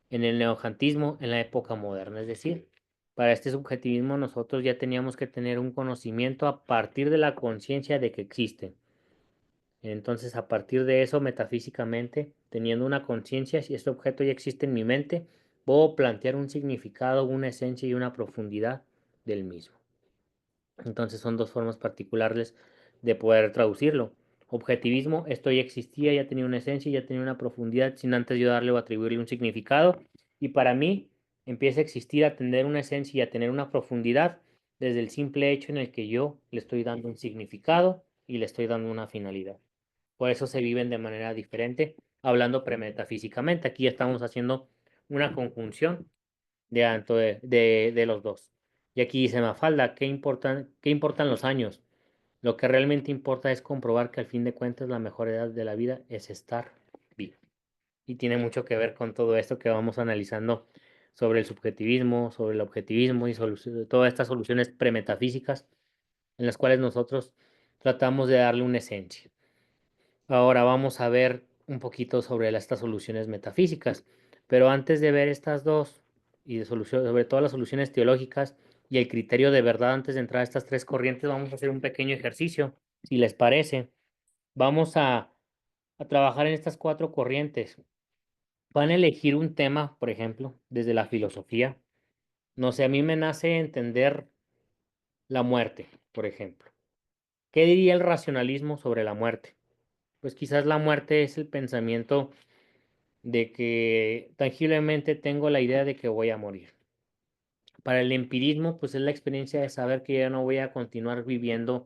en el neojantismo en la época moderna. Es decir, para este subjetivismo nosotros ya teníamos que tener un conocimiento a partir de la conciencia de que existe. Entonces, a partir de eso, metafísicamente, teniendo una conciencia, si este objeto ya existe en mi mente, puedo plantear un significado, una esencia y una profundidad del mismo. Entonces, son dos formas particulares de poder traducirlo. Objetivismo, esto ya existía, ya tenía una esencia, ya tenía una profundidad, sin antes yo darle o atribuirle un significado. Y para mí, empieza a existir, a tener una esencia y a tener una profundidad desde el simple hecho en el que yo le estoy dando un significado y le estoy dando una finalidad. Por eso se viven de manera diferente, hablando premetafísicamente. Aquí estamos haciendo una conjunción de los dos. Y aquí dice Mafalda, qué importan los años? Lo que realmente importa es comprobar que al fin de cuentas la mejor edad de la vida es estar vivo. Y tiene mucho que ver con todo esto que vamos analizando sobre el subjetivismo, sobre el objetivismo y todas estas soluciones premetafísicas en las cuales nosotros tratamos de darle una esencia. Ahora vamos a ver un poquito sobre estas soluciones metafísicas, pero antes de ver estas dos y sobre todo las soluciones teológicas y el criterio de verdad antes de entrar a estas tres corrientes, vamos a hacer un pequeño ejercicio, si les parece. Vamos a trabajar en estas cuatro corrientes. Van a elegir un tema, por ejemplo, desde la filosofía. No sé, a mí me nace entender la muerte, por ejemplo. ¿Qué diría el racionalismo sobre la muerte? Pues quizás la muerte es el pensamiento de que tangiblemente tengo la idea de que voy a morir. Para el empirismo, pues es la experiencia de saber que ya no voy a continuar viviendo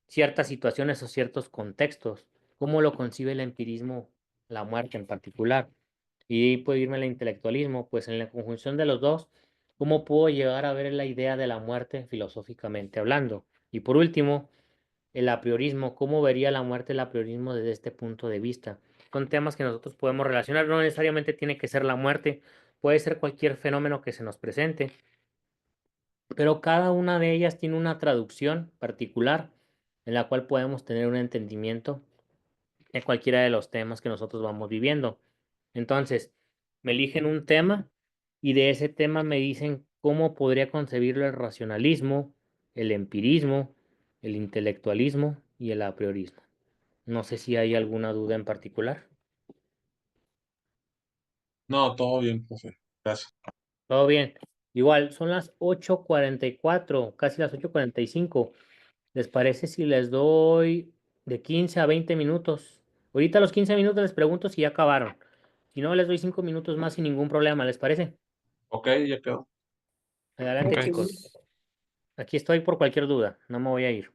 ciertas situaciones o ciertos contextos. ¿Cómo lo concibe el empirismo, la muerte en particular? Y ahí puedo irme al intelectualismo, pues en la conjunción de los dos, ¿cómo puedo llegar a ver la idea de la muerte filosóficamente hablando? Y por último, el apriorismo, ¿cómo vería la muerte el apriorismo desde este punto de vista? Son temas que nosotros podemos relacionar, no necesariamente tiene que ser la muerte, puede ser cualquier fenómeno que se nos presente, pero cada una de ellas tiene una traducción particular en la cual podemos tener un entendimiento de cualquiera de los temas que nosotros vamos viviendo. Entonces, me eligen un tema y de ese tema me dicen cómo podría concebirlo el racionalismo, el empirismo, el intelectualismo y el apriorismo. No sé si hay alguna duda en particular. No, todo bien, profe. Gracias. Todo bien. Igual, son las 8:44, casi las 8:45. ¿Les parece si les doy de 15 a 20 minutos? Ahorita a los 15 minutos les pregunto si ya acabaron. Si no, les doy 5 minutos más sin ningún problema, ¿les parece? Ok, ya quedó. Adelante, Ok. chicos. Aquí estoy por cualquier duda. No me voy a ir.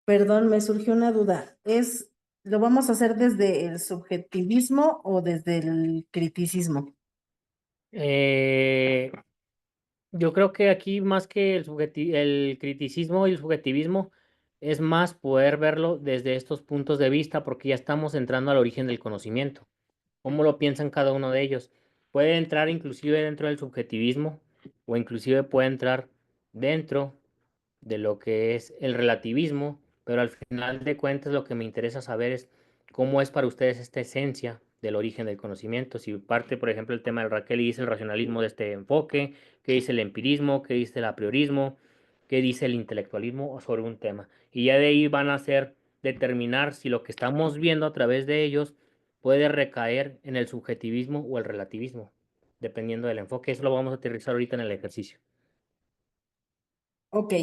Perdón, me surgió una duda. ¿Lo vamos a hacer desde el subjetivismo o desde el criticismo? Eh, yo creo que aquí más que el criticismo y el subjetivismo es más poder verlo desde estos puntos de vista porque ya estamos entrando al origen del conocimiento. ¿Cómo lo piensan cada uno de ellos? Puede entrar inclusive dentro del subjetivismo o inclusive puede entrar dentro de lo que es el relativismo, pero al final de cuentas lo que me interesa saber es cómo es para ustedes esta esencia del origen del conocimiento. Si parte, por ejemplo, el tema del Raquel y dice el racionalismo de este enfoque, qué dice el empirismo, qué dice el a priorismo, qué dice el intelectualismo sobre un tema. Y ya de ahí van a ser determinar si lo que estamos viendo a través de ellos puede recaer en el subjetivismo o el relativismo, dependiendo del enfoque. Eso lo vamos a aterrizar ahorita en el ejercicio. Ok,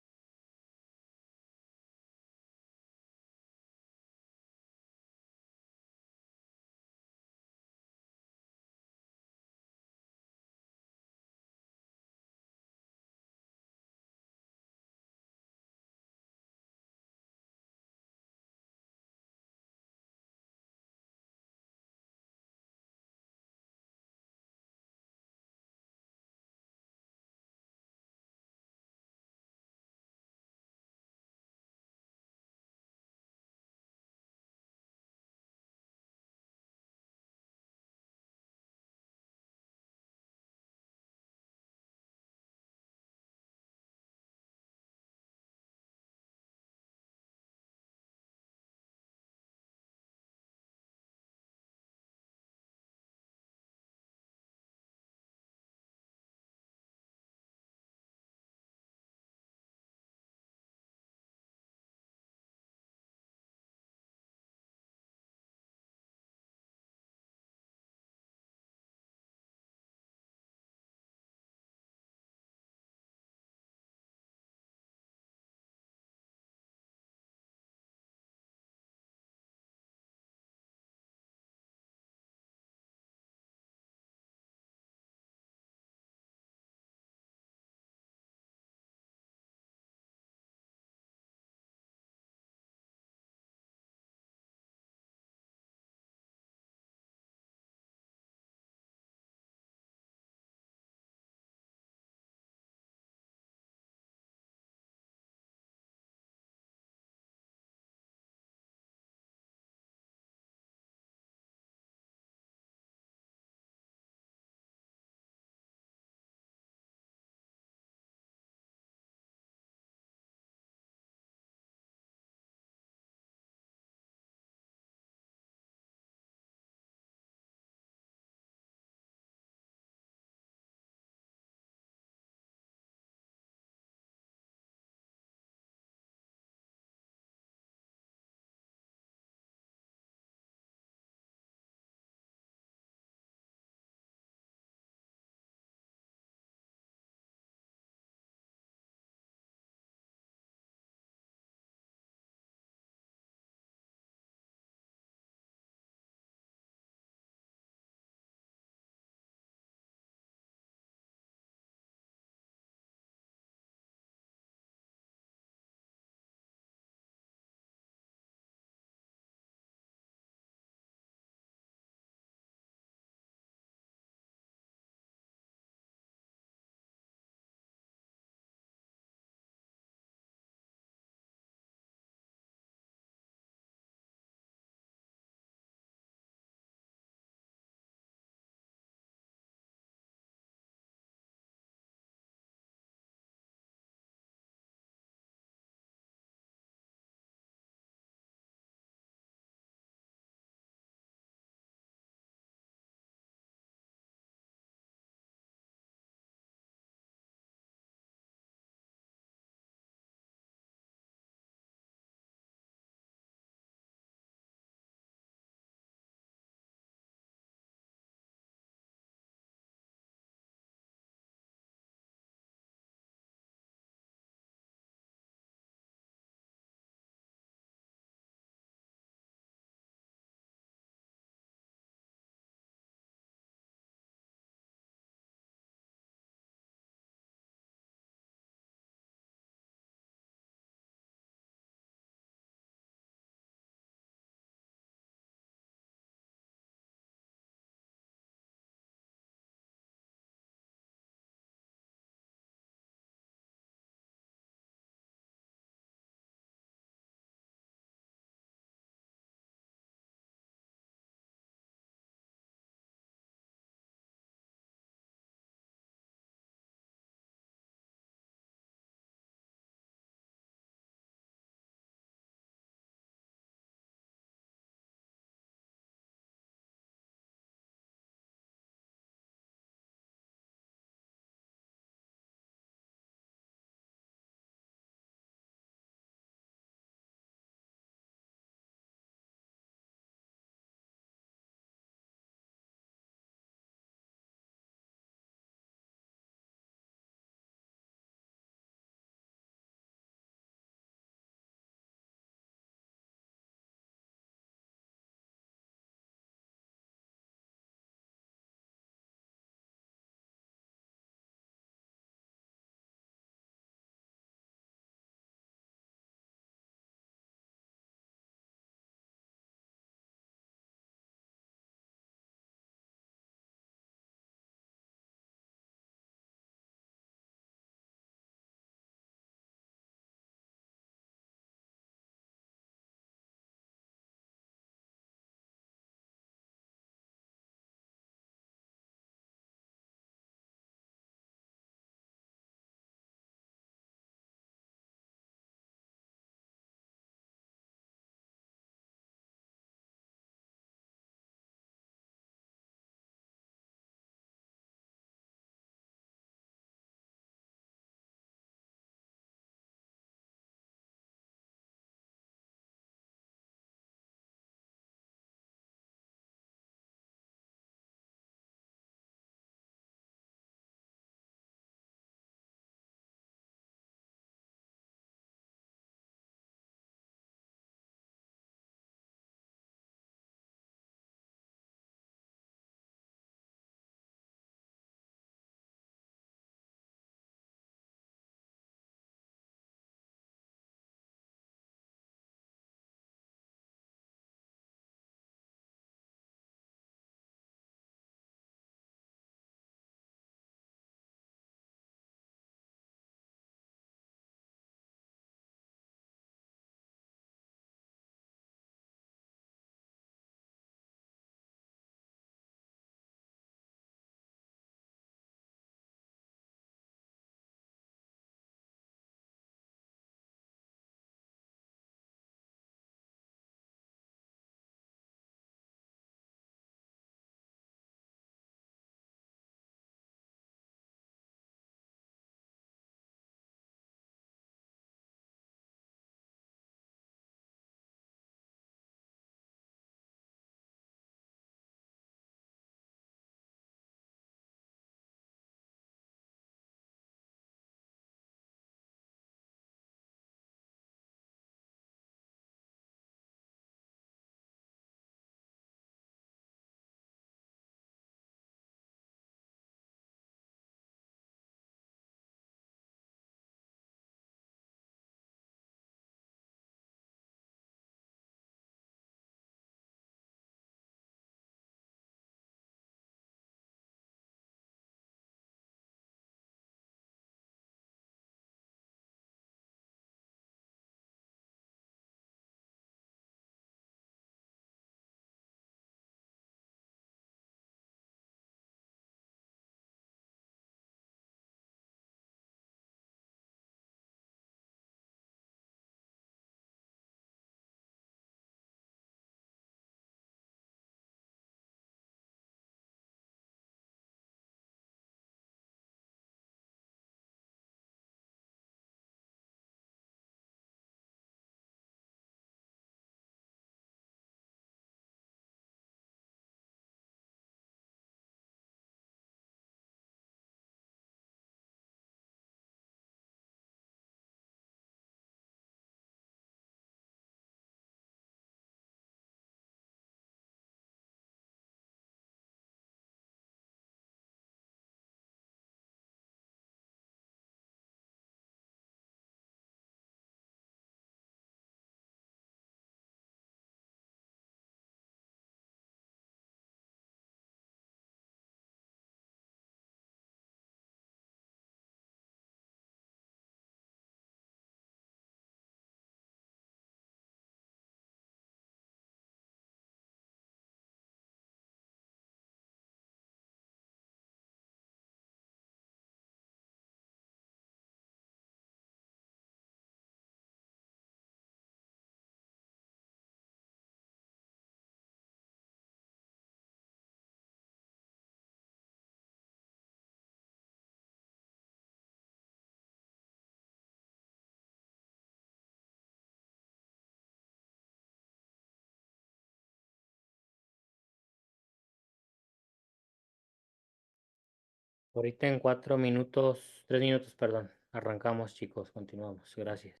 Ahorita en 4 minutos, 3 minutos, perdón. Arrancamos, chicos. Continuamos. Gracias.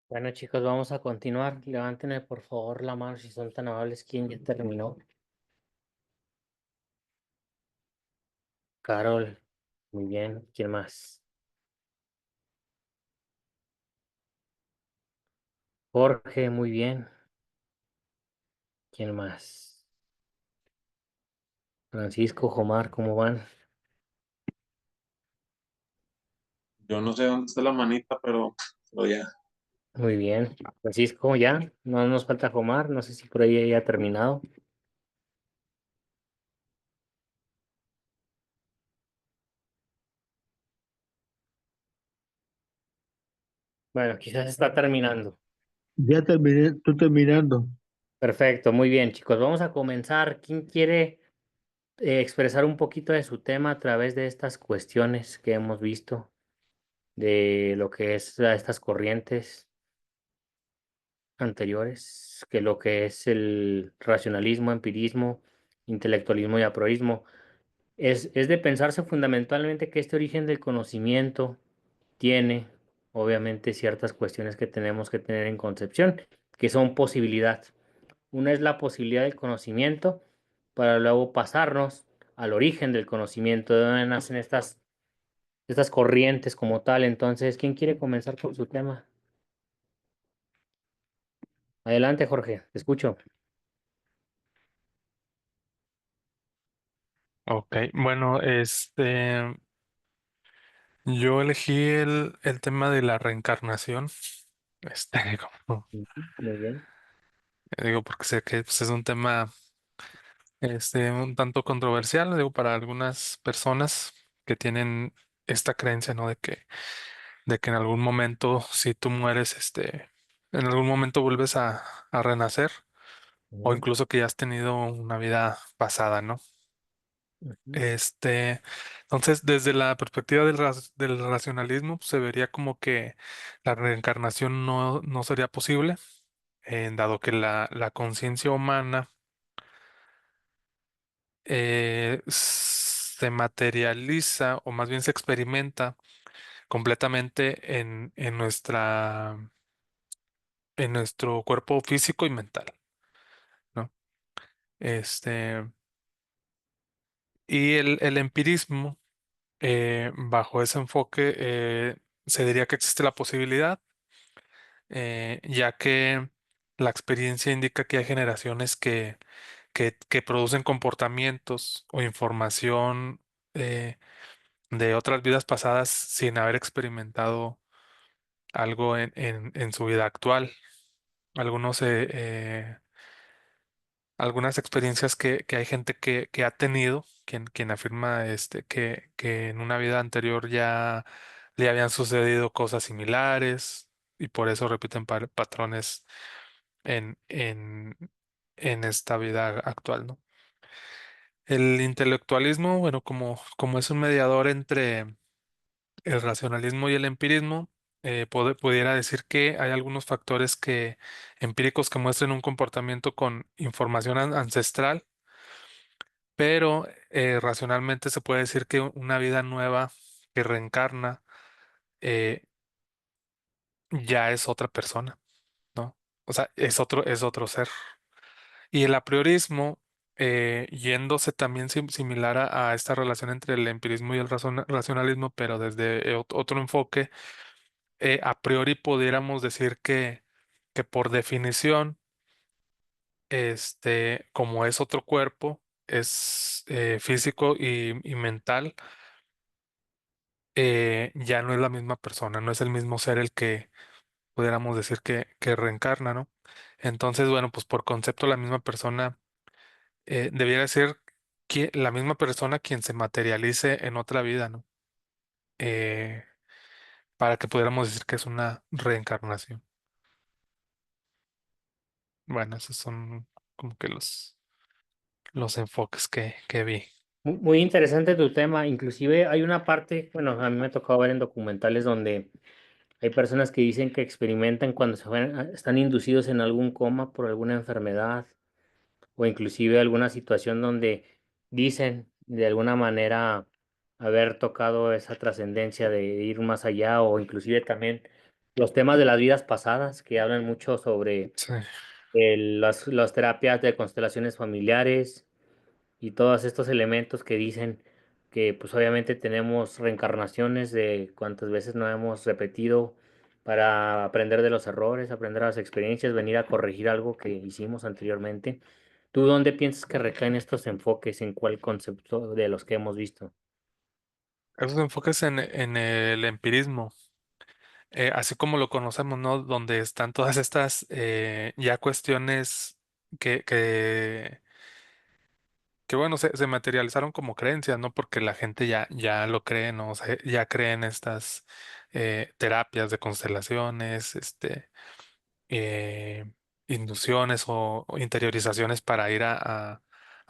Bueno, chicos, vamos a continuar. Levántenme, por favor, la mano si son tan amables. ¿Quién ya terminó? Carol. Muy bien. ¿Quién más? Jorge. Muy bien. ¿Quién más? Francisco, Jomar, ¿cómo van? Yo no sé dónde está la manita, pero ya. Muy bien. Francisco, ya. No nos falta Jomar. No sé si por ahí haya terminado. Bueno, quizás está terminando. Ya terminé, estoy terminando. Perfecto, muy bien, chicos. Vamos a comenzar. ¿Quién quiere expresar un poquito de su tema a través de estas cuestiones que hemos visto, de lo que es estas corrientes anteriores, que lo que es el racionalismo, empirismo, intelectualismo y aproísmo? Es de pensarse fundamentalmente que este origen del conocimiento tiene, obviamente, ciertas cuestiones que tenemos que tener en concepción, que son posibilidad. Una es la posibilidad del conocimiento para luego pasarnos al origen del conocimiento, de dónde nacen estas corrientes como tal. Entonces, ¿quién quiere comenzar con su tema? Adelante, Jorge, te escucho. Ok, bueno, yo elegí el tema de la reencarnación. Como, Muy bien. digo, porque sé que pues, es un tema un tanto controversial, digo, para algunas personas que tienen esta creencia, ¿no? De que en algún momento, si tú mueres, en algún momento vuelves a renacer, o Ujú, incluso que ya has tenido una vida pasada, ¿no? ujú, Este, entonces, desde la perspectiva del racionalismo, pues, se vería como que la reencarnación no sería posible, dado que la conciencia humana se materializa, o más bien se experimenta completamente en nuestro cuerpo físico y mental, ¿no? Este, y el empirismo, bajo ese enfoque, se diría que existe la posibilidad, ya que la experiencia indica que hay generaciones que producen comportamientos o información eh, de otras vidas pasadas sin haber experimentado algo en su vida actual. Algunos, algunas experiencias que hay gente que ha tenido, quien afirma que en una vida anterior ya le habían sucedido cosas similares y por eso repiten patrones en, en, en esta vida actual, ¿no? El intelectualismo, bueno, como es un mediador entre el racionalismo y el empirismo, pudiera decir que hay algunos factores empíricos que muestran un comportamiento con información ancestral, pero racionalmente se puede decir que una vida nueva que reencarna eh, ya es otra persona, ¿no? O sea, es otro ser. Y el apriorismo, yéndose también similar a esta relación entre el empirismo y el racionalismo, pero desde otro enfoque, a priori pudiéramos decir que por definición, como es otro cuerpo, es físico y mental, ya no es la misma persona, no es el mismo ser el que pudiéramos decir que reencarna, ¿no? Entonces, bueno, pues por concepto la misma persona debiera ser la misma persona quien se materialice en otra vida, ¿no? Eh, para que pudiéramos decir que es una reencarnación. Bueno, esos son como que los enfoques que vi. Muy interesante tu tema. Inclusive hay una parte, bueno, a mí me ha tocado ver en documentales donde hay personas que dicen que experimentan cuando están inducidos en algún coma por alguna enfermedad o inclusive alguna situación donde dicen de alguna manera haber tocado esa trascendencia de ir más allá o inclusive también los temas de las vidas pasadas que hablan mucho sobre Sí, las terapias de constelaciones familiares y todos estos elementos que dicen que pues obviamente tenemos reencarnaciones de cuántas veces no hemos repetido para aprender de los errores, aprender las experiencias, venir a corregir algo que hicimos anteriormente. ¿Tú dónde piensas que recaen estos enfoques? ¿En cuál concepto de los que hemos visto? esos enfoques en el empirismo, así como lo conocemos, ¿no? Donde están todas estas ya cuestiones que, que, que bueno, se materializaron como creencias, ¿no? Porque la gente ya lo cree, ¿no? O sea, ya creen estas terapias de constelaciones, eh, inducciones o interiorizaciones para ir a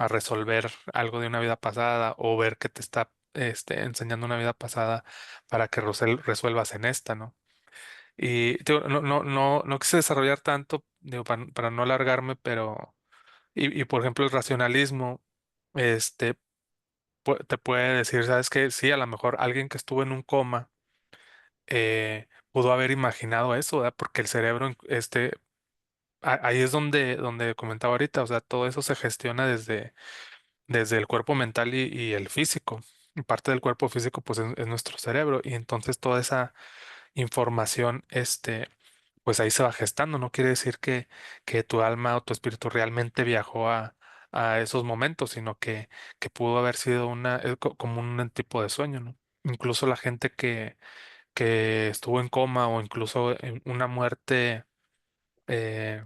resolver algo de una vida pasada o ver que te está enseñando una vida pasada para que resuelvas en esta, ¿no? Y digo, no quise desarrollar tanto, digo, para no alargarme, pero, por ejemplo, el racionalismo, este, te puede decir, ¿sabes qué? Sí, a lo mejor alguien que estuvo en un coma, pudo haber imaginado eso, ¿verdad? Porque el cerebro, ahí es donde comentaba ahorita, o sea, todo eso se gestiona desde el cuerpo mental y el físico. Y parte del cuerpo físico, pues, es nuestro cerebro. Y entonces toda esa información, pues ahí se va gestando. No quiere decir que tu alma o tu espíritu realmente viajó a esos momentos, sino que pudo haber sido como un tipo de sueño, ¿no? Incluso la gente que estuvo en coma o incluso en una muerte, eh,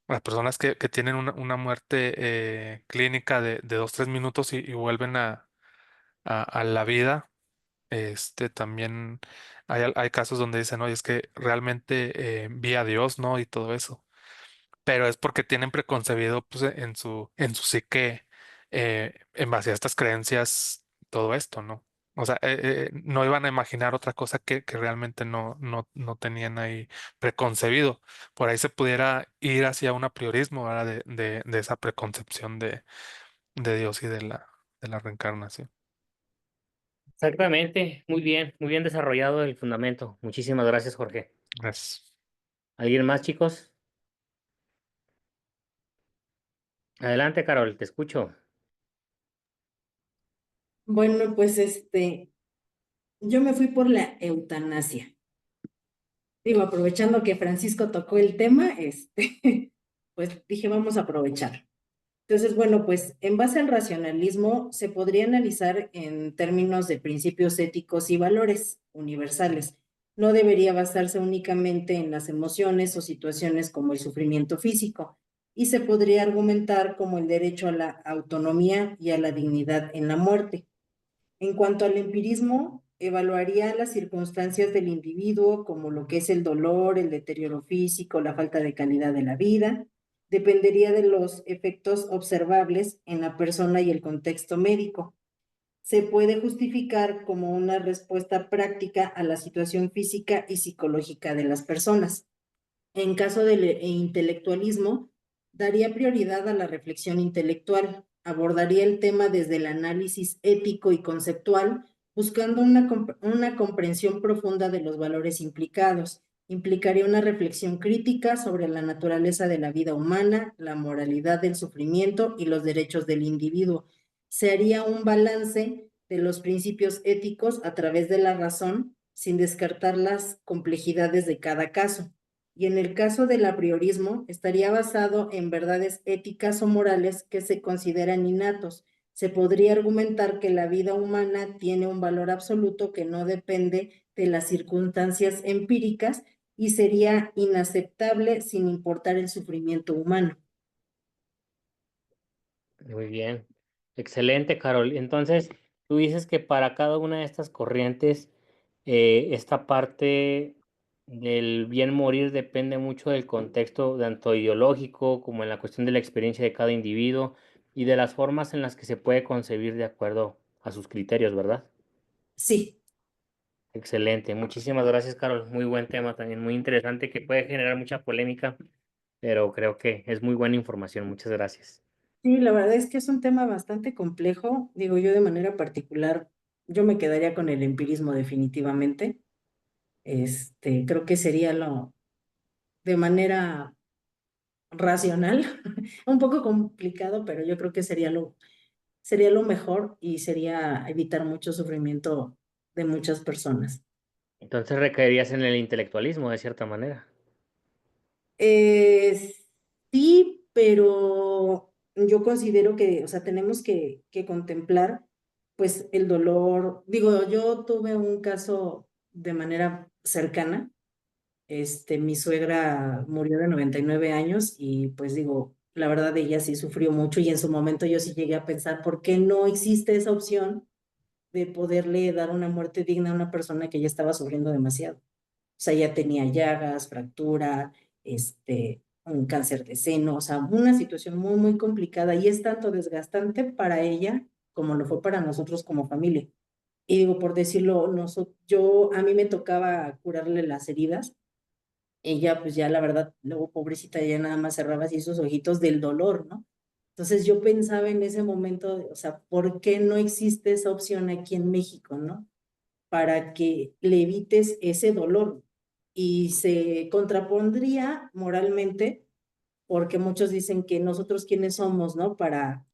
las personas que tienen una muerte clínica de 2, 3 minutos y vuelven a la vida, también hay casos donde dicen, oye, es que realmente vi a Dios, ¿no? Y todo eso. Pero es porque tienen preconcebido pues, en su psique, en base a estas creencias, todo esto, ¿no? O sea, no iban a imaginar otra cosa que realmente no tenían ahí preconcebido. Por ahí se pudiera ir hacia un apriorismo, ¿verdad? De esa preconcepción de Dios y de la reencarnación. Exactamente, muy bien desarrollado el fundamento. Muchísimas gracias, Jorge. Gracias. ¿Alguien más, chicos? Adelante, Carol, te escucho. Bueno, pues yo me fui por la eutanasia. Digo, aprovechando que Francisco tocó el tema, pues dije, vamos a aprovechar. Entonces, bueno, pues en base al racionalismo se podría analizar en términos de principios éticos y valores universales. No debería basarse únicamente en las emociones o situaciones como el sufrimiento físico, y se podría argumentar como el derecho a la autonomía y a la dignidad en la muerte. En cuanto al empirismo, evaluaría las circunstancias del individuo como lo que es el dolor, el deterioro físico, la falta de calidad de la vida. Dependería de los efectos observables en la persona y el contexto médico. Se puede justificar como una respuesta práctica a la situación física y psicológica de las personas. En caso del intelectualismo, daría prioridad a la reflexión intelectual, abordaría el tema desde el análisis ético y conceptual, buscando una comprensión profunda de los valores implicados. Implicaría una reflexión crítica sobre la naturaleza de la vida humana, la moralidad del sufrimiento y los derechos del individuo. Se haría un balance de los principios éticos a través de la razón, sin descartar las complejidades de cada caso. Y en el caso del apriorismo, estaría basado en verdades éticas o morales que se consideran innatos. Se podría argumentar que la vida humana tiene un valor absoluto que no depende de las circunstancias empíricas y sería inaceptable sin importar el sufrimiento humano. Muy bien. Excelente, Carol. Entonces, tú dices que para cada una de estas corrientes, esta parte del bien morir depende mucho del contexto tanto ideológico como en la cuestión de la experiencia de cada individuo y de las formas en las que se puede concebir de acuerdo a sus criterios, ¿verdad? Sí, Excelente. Muchísimas gracias, Carol. Muy buen tema también, muy interesante que puede generar mucha polémica, pero creo que es muy buena información. Muchas gracias. sí, la verdad es que es un tema bastante complejo. Digo, yo de manera particular, yo me quedaría con el empirismo definitivamente. Creo que sería lo de manera racional, un poco complicado, pero yo creo que sería lo mejor y sería evitar mucho sufrimiento de muchas personas. Entonces recaerías en el intelectualismo, de cierta manera. Eh, sí, pero yo considero que, o sea, tenemos que contemplar, pues, el dolor. Digo, yo tuve un caso de manera cercana. Mi suegra murió de 99 años y pues digo, la verdad ella sí sufrió mucho y en su momento yo sí llegué a pensar, ¿por qué no existe esa opción de poderle dar una muerte digna a una persona que ya estaba sufriendo demasiado? O sea, ya tenía llagas, fractura, un cáncer de seno, o sea, una situación muy, muy complicada y es tanto desgastante para ella como lo fue para nosotros como familia. Y digo, por decirlo, a mí me tocaba curarle las heridas. Ella, pues ya la verdad, luego pobrecita, ya nada más cerraba así sus ojitos del dolor, ¿no? Entonces yo pensaba en ese momento, o sea, ¿por qué no existe esa opción aquí en México, ¿no? Para que le evites ese dolor. Y se contrapondría moralmente, porque muchos dicen que nosotros quiénes somos, ¿no? Para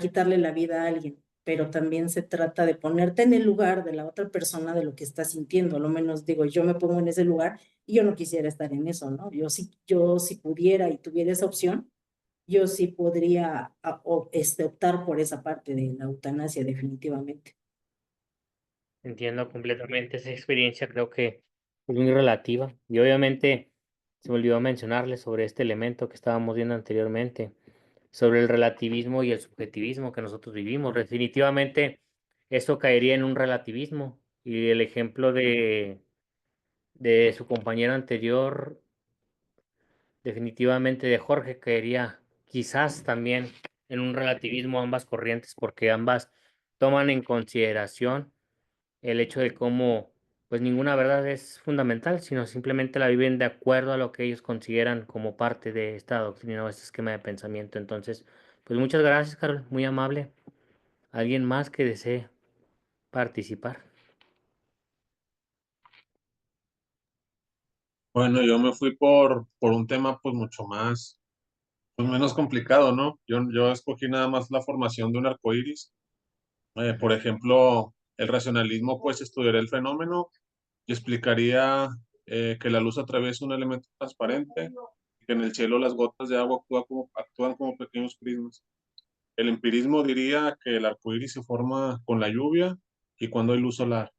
quitarle la vida a alguien. pero también se trata de ponerte en el lugar de la otra persona de lo que está sintiendo. A lo menos digo, yo me pongo en ese lugar y yo no quisiera estar en eso, ¿no? Yo si pudiera y tuviera esa opción, yo sí podría optar por esa parte de la eutanasia definitivamente. Entiendo completamente esa experiencia, creo que es muy relativa. Y obviamente se me olvidó mencionarles sobre este elemento que estábamos viendo anteriormente, sobre el relativismo y el subjetivismo que nosotros vivimos. Definitivamente esto caería en un relativismo. Y el ejemplo de su compañero anterior, definitivamente de Jorge, caería quizás también en un relativismo ambas corrientes, porque ambas toman en consideración el hecho de cómo pues ninguna verdad es fundamental, sino simplemente la viven de acuerdo a lo que ellos consideran como parte de esta doctrina o este esquema de pensamiento. Entonces, pues muchas gracias, Carol, muy amable. ¿Alguien más que desee participar? Bueno, yo me fui por un tema pues mucho más, pues menos complicado, ¿no? Yo escogí nada más la formación de un arco iris. Por ejemplo, el racionalismo pues estudiaría el fenómeno y explicaría que la luz atraviesa un elemento transparente y que en el cielo las gotas de agua actúan como pequeños prismas. El empirismo diría que el arco iris se forma con la lluvia y cuando hay luz solar.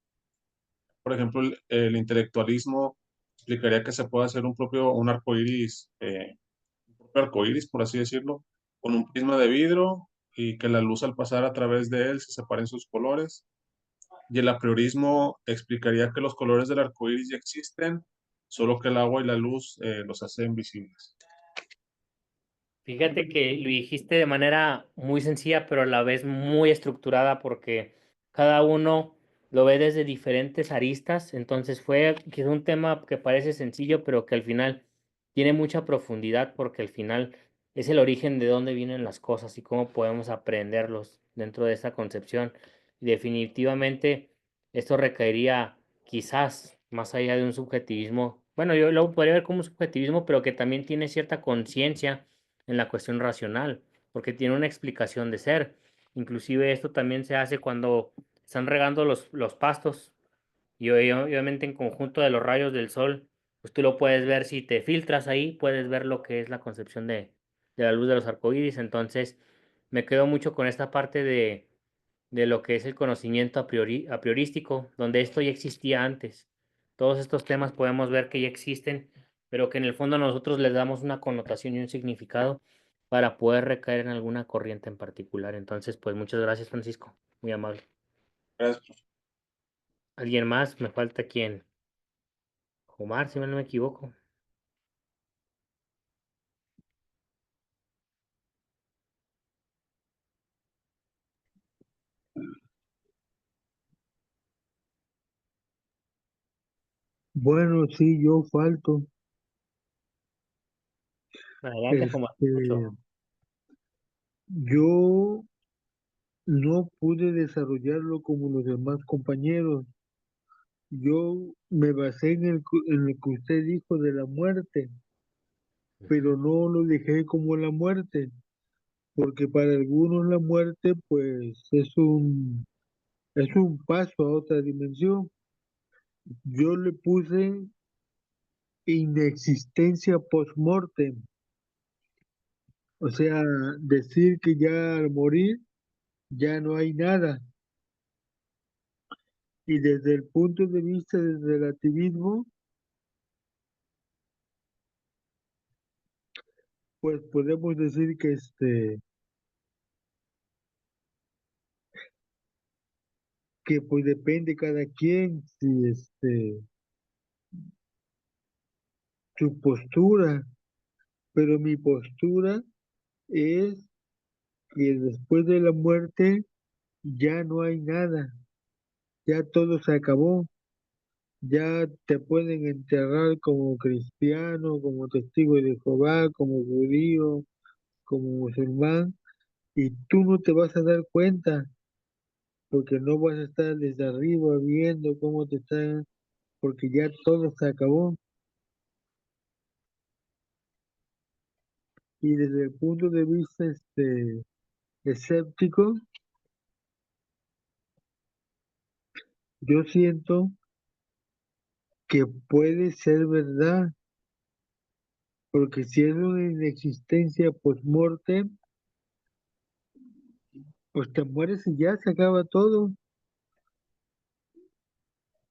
Por ejemplo, el intelectualismo explicaría que se puede hacer un arco iris, un propio arco iris, por así decirlo, con un prisma de vidrio y que la luz al pasar a través de él se separen sus colores. Y el apriorismo explicaría que los colores del arco iris ya existen, solo que el agua y la luz los hacen visibles. Fíjate que lo dijiste de manera muy sencilla, pero a la vez muy estructurada, porque cada uno lo ve desde diferentes aristas. Entonces fue quizá un tema que parece sencillo, pero que al final tiene mucha profundidad, porque al final es el origen de dónde vienen las cosas y cómo podemos aprenderlos dentro de esta concepción. Y definitivamente esto requeriría quizás más allá de un subjetivismo. Bueno, yo lo podría ver como un subjetivismo, pero que también tiene cierta conciencia en la cuestión racional, porque tiene una explicación de ser. Inclusive esto también se hace cuando están regando los pastos y obviamente en conjunto de los rayos del sol, pues tú lo puedes ver si te filtras ahí, puedes ver lo que es la concepción de la luz de los arcoíris. Entonces me quedo mucho con esta parte de lo que es el conocimiento a priorístico, donde esto ya existía antes. Todos estos temas podemos ver que ya existen, pero que en el fondo nosotros les damos una connotación y un significado para poder recaer en alguna corriente en particular. Entonces, pues muchas gracias, Francisco. Muy amable. Gracias. ¿Alguien más? Me falta quién. Omar, si no me equivoco. Bueno, sí, yo falto. Adelante, Omar. Este, yo no pude desarrollarlo como los demás compañeros. Yo me basé en lo que usted dijo de la muerte, pero no lo dejé como la muerte, porque para algunos la muerte, pues, es un paso a otra dimensión. Yo le puse inexistencia post-mortem, o sea, decir que ya al morir ya no hay nada. Y desde el punto de vista del relativismo, pues podemos decir que pues depende cada quien si su postura, pero mi postura es que después de la muerte ya no hay nada, ya todo se acabó, ya te pueden enterrar como cristiano, como testigo de Jehová, como judío, como musulmán, y tú no te vas a dar cuenta, porque no vas a estar desde arriba viendo cómo te están, porque ya todo se acabó. Y desde el punto de vista escéptico, yo siento que puede ser verdad, porque si es una inexistencia post-mortem, pues te mueres y ya se acaba todo.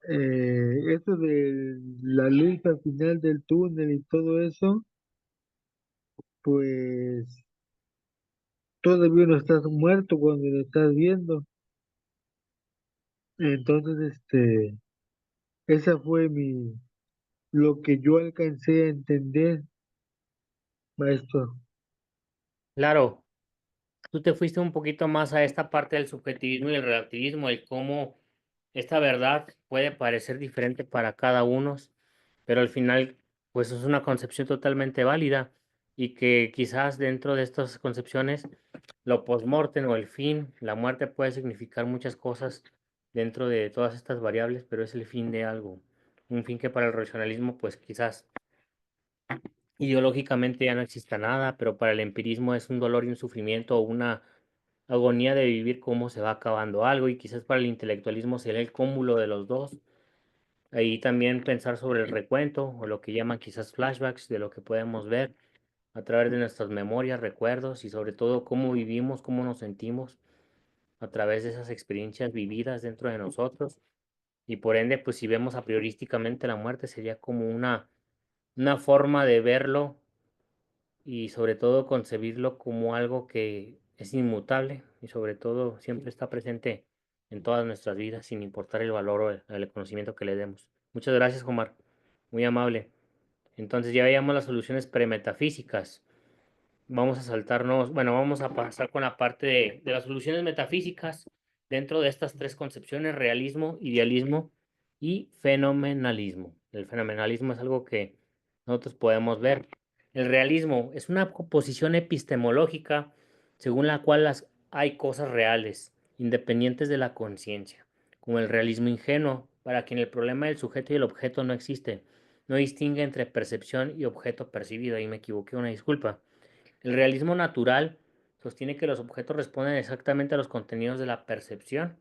Eso de la luz al final del túnel y todo eso, pues todavía no estás muerto cuando lo estás viendo. Entonces, esa fue lo que yo alcancé a entender, maestro. Claro, tú te fuiste un poquito más a esta parte del subjetivismo y el relativismo, el cómo esta verdad puede parecer diferente para cada uno, pero al final, pues es una concepción totalmente válida y que quizás dentro de estas concepciones, lo post-mortem o el fin, la muerte puede significar muchas cosas dentro de todas estas variables, pero es el fin de algo. Un fin que para el racionalismo, pues quizás ideológicamente ya no exista nada, pero para el empirismo es un dolor y un sufrimiento o una agonía de vivir cómo se va acabando algo, y quizás para el intelectualismo será el cúmulo de los dos. Ahí también pensar sobre el recuento o lo que llaman quizás flashbacks de lo que podemos ver a través de nuestras memorias, recuerdos y sobre todo cómo vivimos, cómo nos sentimos a través de esas experiencias vividas dentro de nosotros. Y por ende, pues si vemos a priorísticamente la muerte sería como una forma de verlo y sobre todo concebirlo como algo que es inmutable y sobre todo siempre está presente en todas nuestras vidas sin importar el valor o el conocimiento que le demos. Muchas gracias, Omar. Muy amable. Entonces ya veíamos las soluciones premetafísicas. Vamos a saltarnos, bueno, vamos a pasar con la parte de las soluciones metafísicas dentro de estas tres concepciones: realismo, idealismo y fenomenalismo. El fenomenalismo es algo que nosotros podemos ver. El realismo es una posición epistemológica según la cual hay cosas reales, independientes de la conciencia, como el realismo ingenuo, para quien el problema del sujeto y el objeto no existe. No distingue entre percepción y objeto percibido. Ahí me equivoqué, una disculpa. El realismo natural sostiene que los objetos responden exactamente a los contenidos de la percepción.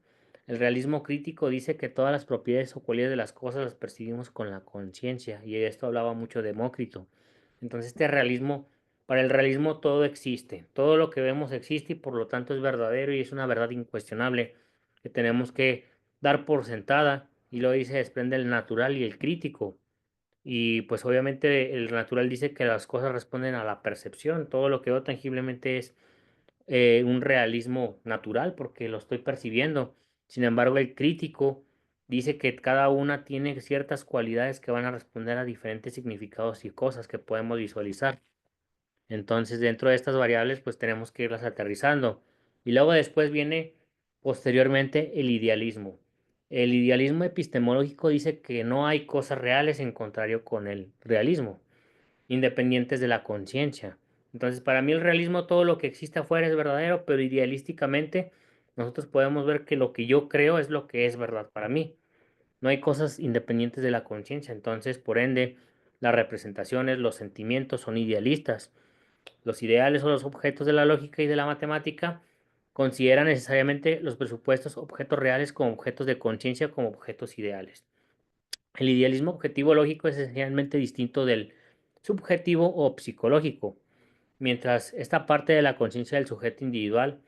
El realismo crítico dice que todas las propiedades o cualidades de las cosas las percibimos con la conciencia, y de esto hablaba mucho Demócrito. Entonces, para el realismo todo existe, todo lo que vemos existe y por lo tanto es verdadero y es una verdad incuestionable que tenemos que dar por sentada, y luego dice desprende el natural y el crítico. Y pues obviamente el natural dice que las cosas responden a la percepción. Todo lo que veo tangiblemente es un realismo natural porque lo estoy percibiendo. Sin embargo, el crítico dice que cada una tiene ciertas cualidades que van a responder a diferentes significados y cosas que podemos visualizar. Entonces, dentro de estas variables, pues tenemos que irlas aterrizando. Y luego después viene posteriormente el idealismo. El idealismo epistemológico dice que no hay cosas reales, en contrario con el realismo, independientes de la conciencia. Entonces, para mí el realismo, todo lo que existe afuera es verdadero, pero idealísticamente nosotros podemos ver que lo que yo creo es lo que es verdad para mí. No hay cosas independientes de la conciencia. Entonces, por ende, las representaciones, los sentimientos son idealistas. Los ideales o los objetos de la lógica y de la matemática consideran necesariamente los presupuestos objetos reales como objetos de conciencia, como objetos ideales. El idealismo objetivo lógico es esencialmente distinto del subjetivo o psicológico. Mientras esta parte de la conciencia del sujeto individual,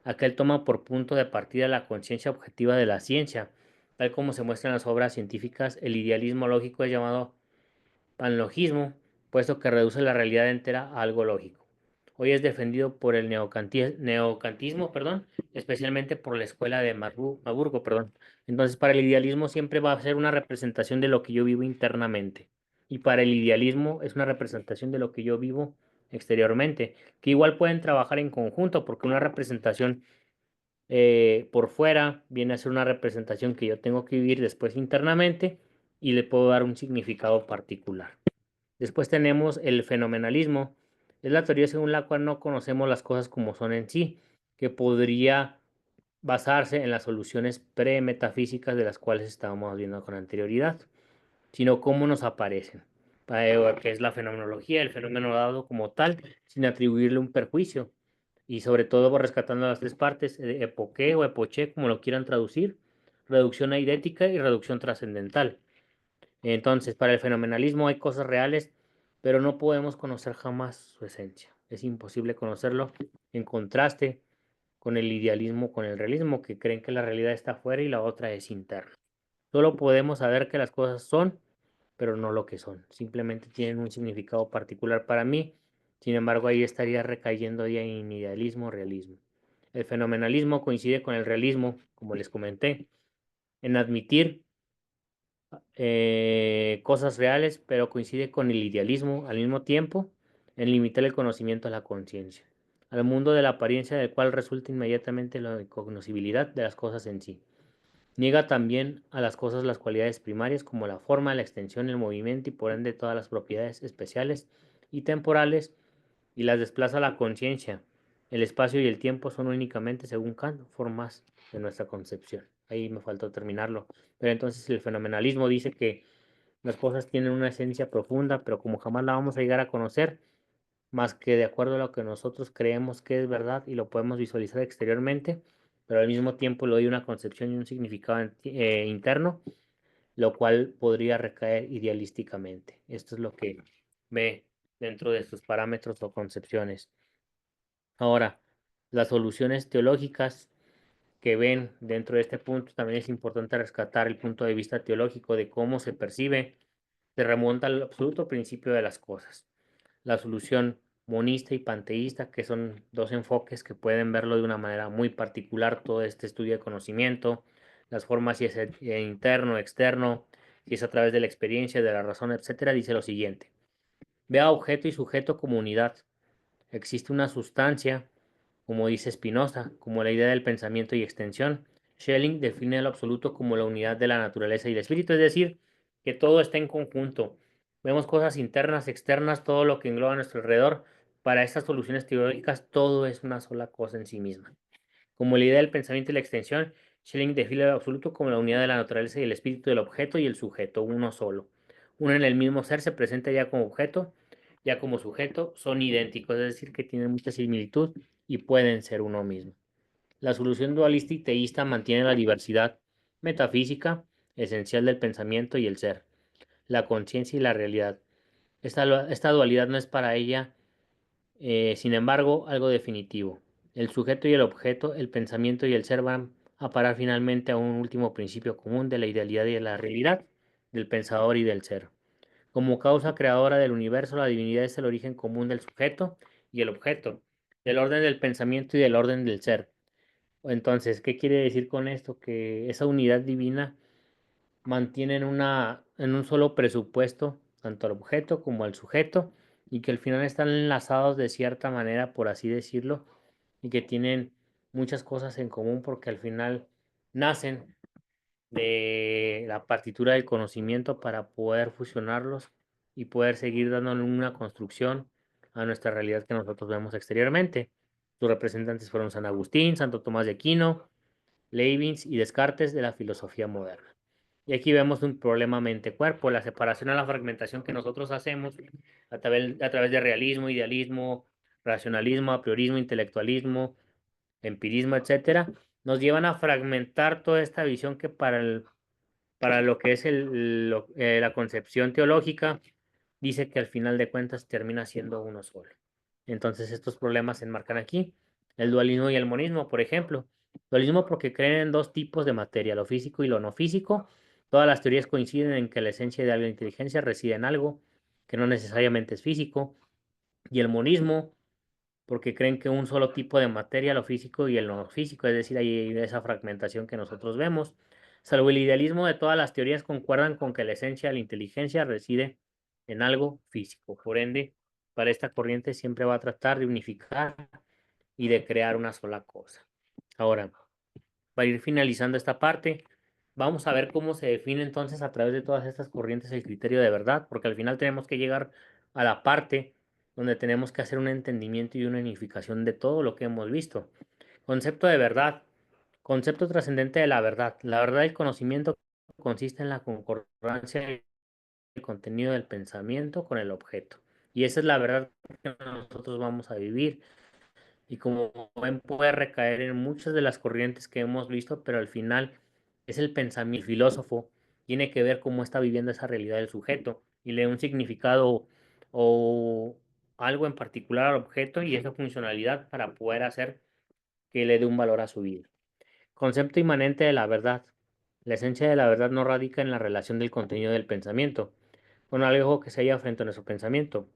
aquel toma por punto de partida la conciencia objetiva de la ciencia, tal como se muestra en las obras científicas. El idealismo lógico es llamado panlogismo, puesto que reduce la realidad entera a algo lógico. Hoy es defendido por el neocantismo, especialmente por la escuela de Marburgo. Entonces, para el idealismo siempre va a ser una representación de lo que yo vivo internamente. Y para el idealismo es una representación de lo que yo vivo exteriormente, que igual pueden trabajar en conjunto, porque una representación por fuera viene a ser una representación que yo tengo que vivir después internamente y le puedo dar un significado particular. Después tenemos el fenomenalismo. Es la teoría según la cual no conocemos las cosas como son en sí, que podría basarse en las soluciones premetafísicas de las cuales estábamos viendo con anterioridad, sino cómo nos aparecen, que es la fenomenología, el fenómeno dado como tal, sin atribuirle un perjuicio, y sobre todo rescatando las tres partes, epoqué o epoché, como lo quieran traducir, reducción eidética y reducción trascendental. Entonces, para el fenomenalismo hay cosas reales, pero no podemos conocer jamás su esencia. Es imposible conocerlo en contraste con el idealismo, con el realismo, que creen que la realidad está afuera y la otra es interna. Solo podemos saber que las cosas son, pero no lo que son. Simplemente tienen un significado particular para mí. Sin embargo, ahí estaría recayendo ya en idealismo, realismo. El fenomenalismo coincide con el realismo, como les comenté, en admitir cosas reales, pero coincide con el idealismo al mismo tiempo en limitar el conocimiento a la conciencia, al mundo de la apariencia del cual resulta inmediatamente la incognoscibilidad de las cosas en sí. Niega también a las cosas las cualidades primarias como la forma, la extensión, el movimiento y por ende todas las propiedades especiales y temporales y las desplaza a la conciencia. El espacio y el tiempo son únicamente, según Kant, formas de nuestra concepción. Ahí me faltó terminarlo. Pero entonces el fenomenalismo dice que las cosas tienen una esencia profunda, pero como jamás la vamos a llegar a conocer, más que de acuerdo a lo que nosotros creemos que es verdad y lo podemos visualizar exteriormente, pero al mismo tiempo le doy una concepción y un significado interno, lo cual podría recaer idealísticamente. Esto es lo que ve dentro de sus parámetros o concepciones. Ahora, las soluciones teológicas que ven dentro de este punto, también es importante rescatar el punto de vista teológico de cómo se percibe, se remonta al absoluto principio de las cosas. La solución monista y panteísta, que son dos enfoques que pueden verlo de una manera muy particular, todo este estudio de conocimiento, las formas si es interno, externo, si es a través de la experiencia, de la razón, etcétera, dice lo siguiente: vea objeto y sujeto como unidad. Existe una sustancia, como dice Spinoza, como la idea del pensamiento y extensión. Schelling define el absoluto como la unidad de la naturaleza y el espíritu, es decir, que todo está en conjunto. Vemos cosas internas, externas, todo lo que engloba a nuestro alrededor. Para estas soluciones teóricas, todo es una sola cosa en sí misma. Como la idea del pensamiento y la extensión, Schelling define el absoluto como la unidad de la naturaleza y el espíritu del objeto y el sujeto, uno solo. Uno en el mismo ser se presenta ya como objeto, ya como sujeto, son idénticos, es decir, que tienen mucha similitud y pueden ser uno mismo. La solución dualista y teísta mantiene la diversidad metafísica esencial del pensamiento y el ser, la conciencia y la realidad. Esta dualidad no es para ella, sin embargo, algo definitivo. El sujeto y el objeto, el pensamiento y el ser van a parar finalmente a un último principio común de la idealidad y de la realidad, del pensador y del ser. Como causa creadora del universo, la divinidad es el origen común del sujeto y el objeto, del orden del pensamiento y del orden del ser. Entonces, ¿qué quiere decir con esto? Que esa unidad divina mantiene en un solo presupuesto tanto al objeto como al sujeto y que al final están enlazados de cierta manera, por así decirlo, y que tienen muchas cosas en común porque al final nacen de la partitura del conocimiento para poder fusionarlos y poder seguir dándole una construcción a nuestra realidad que nosotros vemos exteriormente. Sus representantes fueron San Agustín, Santo Tomás de Aquino, Leibniz y Descartes de la filosofía moderna. Y aquí vemos un problema mente-cuerpo, la separación a la fragmentación que nosotros hacemos a través de realismo, idealismo, racionalismo, apriorismo, intelectualismo, empirismo, etcétera, nos llevan a fragmentar toda esta visión que para lo que es la concepción teológica, dice que al final de cuentas termina siendo uno solo. Entonces estos problemas se enmarcan aquí. El dualismo y el monismo, por ejemplo. Dualismo porque creen en dos tipos de materia, lo físico y lo no físico. Todas las teorías coinciden en que la esencia de la inteligencia reside en algo que no necesariamente es físico. Y el monismo porque creen que un solo tipo de materia, lo físico y el no físico, es decir, hay esa fragmentación que nosotros vemos. Salvo el idealismo de todas las teorías concuerdan con que la esencia de la inteligencia reside en algo físico. Por ende, para esta corriente siempre va a tratar de unificar y de crear una sola cosa. Ahora, para ir finalizando esta parte, vamos a ver cómo se define entonces a través de todas estas corrientes el criterio de verdad, porque al final tenemos que llegar a la parte donde tenemos que hacer un entendimiento y una unificación de todo lo que hemos visto. Concepto de verdad, concepto trascendente de la verdad. La verdad del conocimiento consiste en la concordancia del contenido del pensamiento con el objeto. Y esa es la verdad que nosotros vamos a vivir. Y como ven, puede recaer en muchas de las corrientes que hemos visto, pero al final es el pensamiento. El filósofo tiene que ver cómo está viviendo esa realidad del sujeto y le da un significado o algo en particular al objeto y esa funcionalidad para poder hacer que le dé un valor a su vida. Concepto inmanente de la verdad. La esencia de la verdad no radica en la relación del contenido del pensamiento, con algo que se halla frente a nuestro pensamiento,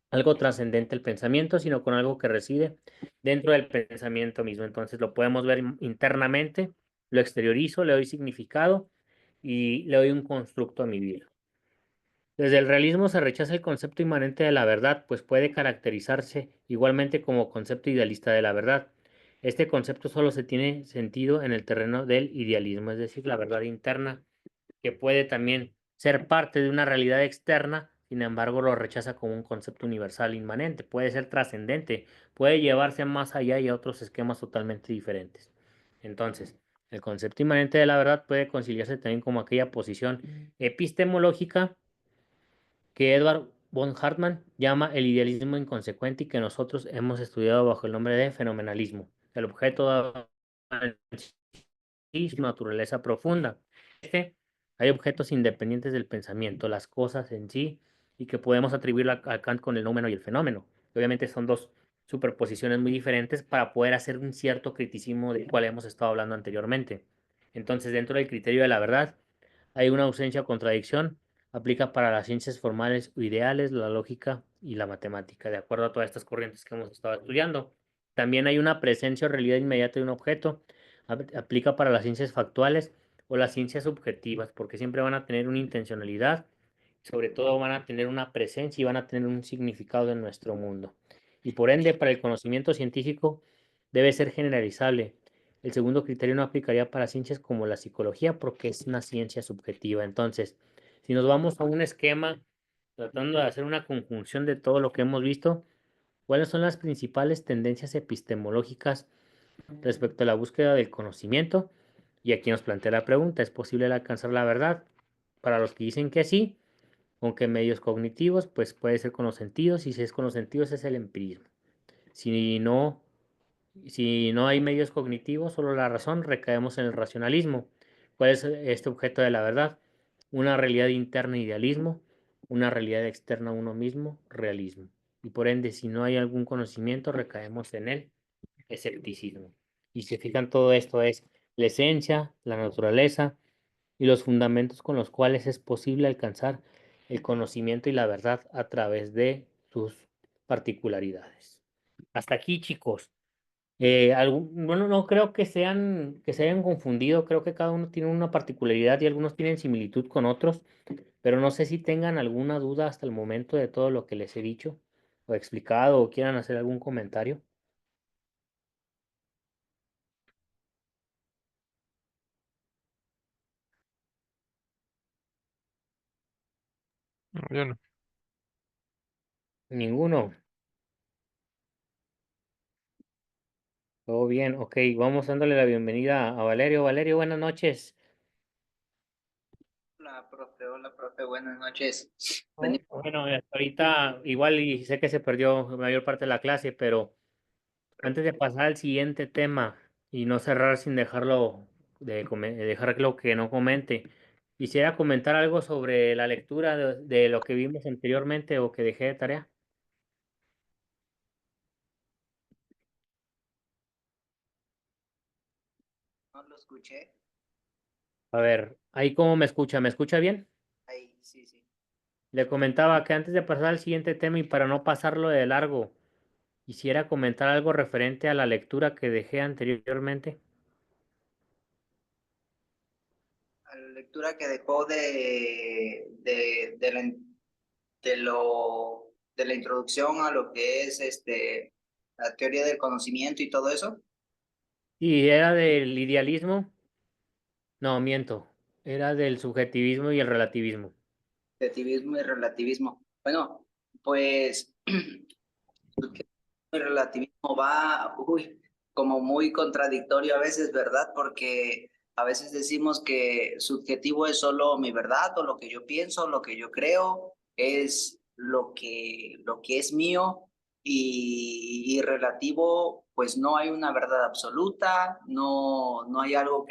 algo trascendente el pensamiento, sino con algo que reside dentro del pensamiento mismo. Entonces lo podemos ver internamente, lo exteriorizo, le doy significado y le doy un constructo a mi vida. Desde el realismo se rechaza el concepto inmanente de la verdad, pues puede caracterizarse igualmente como concepto idealista de la verdad. Este concepto solo se tiene sentido en el terreno del idealismo, es decir, la verdad interna, que puede también ser parte de una realidad externa, sin embargo lo rechaza como un concepto universal inmanente, puede ser trascendente, puede llevarse más allá y a otros esquemas totalmente diferentes. Entonces, el concepto inmanente de la verdad puede conciliarse también como aquella posición epistemológica que Edward von Hartmann llama el idealismo inconsecuente y que nosotros hemos estudiado bajo el nombre de fenomenalismo. El objeto dado y su naturaleza profunda. Hay objetos independientes del pensamiento, las cosas en sí, y que podemos atribuir a Kant con el númeno y el fenómeno. Obviamente son dos superposiciones muy diferentes para poder hacer un cierto criticismo del cual hemos estado hablando anteriormente. Entonces, dentro del criterio de la verdad, hay una ausencia o contradicción, aplica para las ciencias formales o ideales, la lógica y la matemática, de acuerdo a todas estas corrientes que hemos estado estudiando. También hay una presencia o realidad inmediata de un objeto, aplica para las ciencias factuales o las ciencias subjetivas, porque siempre van a tener una intencionalidad, sobre todo van a tener una presencia y van a tener un significado en nuestro mundo. Y por ende, para el conocimiento científico debe ser generalizable. El segundo criterio no aplicaría para ciencias como la psicología porque es una ciencia subjetiva. Entonces, si nos vamos a un esquema tratando de hacer una conjunción de todo lo que hemos visto, ¿cuáles son las principales tendencias epistemológicas respecto a la búsqueda del conocimiento? Y aquí nos plantea la pregunta, ¿es posible alcanzar la verdad? Para los que dicen que sí, ¿con qué medios cognitivos? Pues puede ser con los sentidos, y si es con los sentidos es el empirismo. Si no, si no hay medios cognitivos, solo la razón, recaemos en el racionalismo. ¿Cuál es este objeto de la verdad? Una realidad interna, idealismo, una realidad externa a uno mismo, realismo. Y por ende, si no hay algún conocimiento, recaemos en el escepticismo. Y si fijan, todo esto es la esencia, la naturaleza y los fundamentos con los cuales es posible alcanzar el conocimiento y la verdad a través de sus particularidades. Hasta aquí, chicos. Bueno, no creo que se hayan confundido, creo que cada uno tiene una particularidad y algunos tienen similitud con otros, pero no sé si tengan alguna duda hasta el momento de todo lo que les he dicho o explicado o quieran hacer algún comentario. Yo no. Ninguno. Todo bien, ok, vamos dándole la bienvenida a Valerio. Valerio, buenas noches. Hola, profe, buenas noches. Bueno, ahorita igual y sé que se perdió la mayor parte de la clase, pero antes de pasar al siguiente tema y no cerrar sin dejarlo dejarlo que no comente, quisiera comentar algo sobre la lectura de lo que vimos anteriormente o que dejé de tarea. No lo escuché. A ver, ahí cómo me escucha bien? Ahí, sí, sí. Le comentaba que antes de pasar al siguiente tema y para no pasarlo de largo, quisiera comentar algo referente a la lectura que dejé anteriormente. A la lectura que dejó de la introducción a lo que es la teoría del conocimiento y todo eso. Y era del idealismo, no, miento, era del subjetivismo y el relativismo. Relativismo y relativismo. Bueno, pues el relativismo va, como muy contradictorio a veces, ¿verdad? Porque a veces decimos que subjetivo es solo mi verdad o lo que yo pienso, lo que yo creo, es lo que es mío, y relativo, pues no hay una verdad absoluta, no hay algo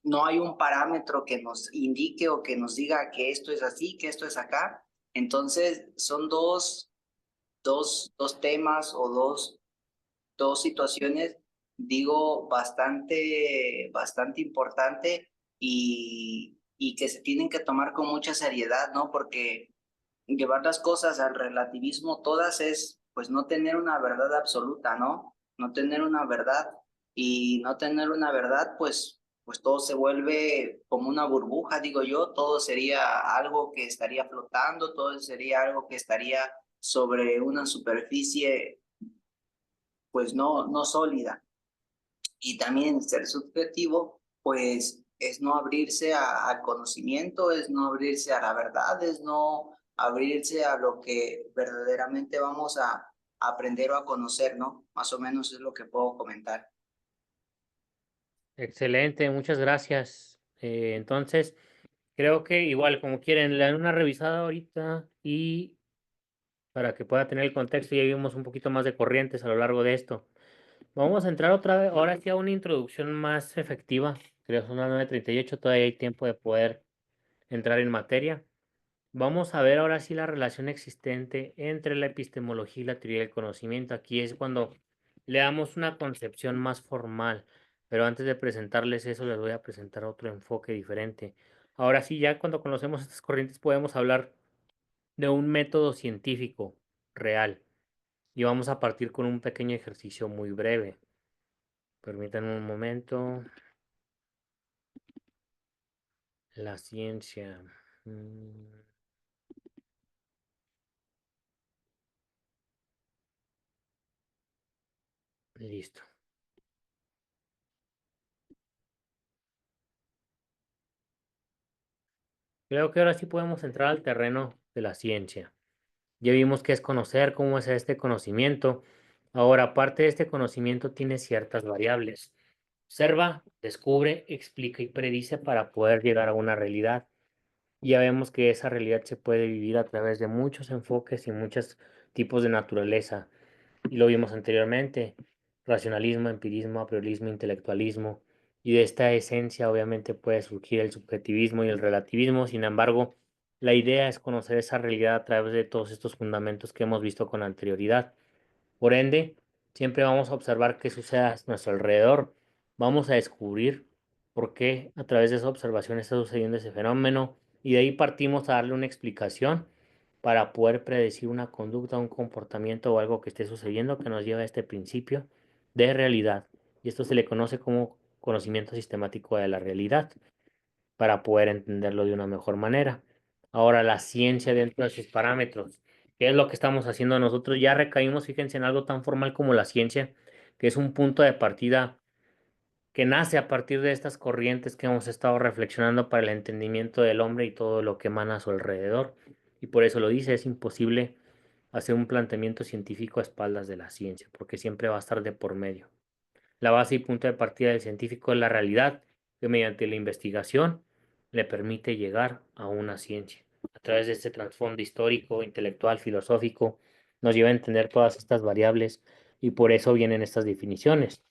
no hay un parámetro que nos indique o que nos diga que esto es así, que esto es acá. Entonces, son dos temas o dos situaciones, digo, bastante importante y que se tienen que tomar con mucha seriedad, ¿no? Porque llevar las cosas al relativismo todas es, pues, no tener una verdad absoluta, ¿no? No tener una verdad y no tener una verdad, pues todo se vuelve como una burbuja, digo yo, todo sería algo que estaría flotando, todo sería algo que estaría sobre una superficie, pues no sólida. Y también ser subjetivo, pues es no abrirse al conocimiento, es no abrirse a la verdad, es no abrirse a lo que verdaderamente vamos a aprender o a conocer, ¿no? Más o menos es lo que puedo comentar. Excelente, muchas gracias. Entonces, creo que igual, como quieren, le dan una revisada ahorita y para que pueda tener el contexto, ya vimos un poquito más de corrientes a lo largo de esto. Vamos a entrar otra vez, ahora sí a una introducción más efectiva. Creo que son las 9:38, todavía hay tiempo de poder entrar en materia. Vamos a ver ahora sí la relación existente entre la epistemología y la teoría del conocimiento. Aquí es cuando le damos una concepción más formal, pero antes de presentarles eso, les voy a presentar otro enfoque diferente. Ahora sí, ya cuando conocemos estas corrientes podemos hablar de un método científico real y vamos a partir con un pequeño ejercicio muy breve. Permítanme un momento. La ciencia. Listo. Creo que ahora sí podemos entrar al terreno de la ciencia. Ya vimos qué es conocer, cómo es este conocimiento. Ahora, aparte de este conocimiento, tiene ciertas variables. Observa, descubre, explica y predice para poder llegar a una realidad. Ya vemos que esa realidad se puede vivir a través de muchos enfoques y muchos tipos de naturaleza. Y lo vimos anteriormente, racionalismo, empirismo, a priorismo, intelectualismo, y de esta esencia obviamente puede surgir el subjetivismo y el relativismo. Sin embargo, la idea es conocer esa realidad a través de todos estos fundamentos que hemos visto con anterioridad. Por ende, siempre vamos a observar qué sucede a nuestro alrededor. Vamos a descubrir por qué a través de esa observación está sucediendo ese fenómeno y de ahí partimos a darle una explicación para poder predecir una conducta, un comportamiento o algo que esté sucediendo que nos lleva a este principio de realidad. Y esto se le conoce como conocimiento sistemático de la realidad para poder entenderlo de una mejor manera. Ahora, la ciencia dentro de sus parámetros. ¿Qué es lo que estamos haciendo nosotros? Ya recaímos, fíjense, en algo tan formal como la ciencia, que es un punto de partida que nace a partir de estas corrientes que hemos estado reflexionando para el entendimiento del hombre y todo lo que emana a su alrededor. Y por eso lo dice, es imposible hacer un planteamiento científico a espaldas de la ciencia, porque siempre va a estar de por medio. La base y punto de partida del científico es la realidad, que mediante la investigación le permite llegar a una ciencia. A través de este trasfondo histórico, intelectual, filosófico, nos lleva a entender todas estas variables y por eso vienen estas definiciones.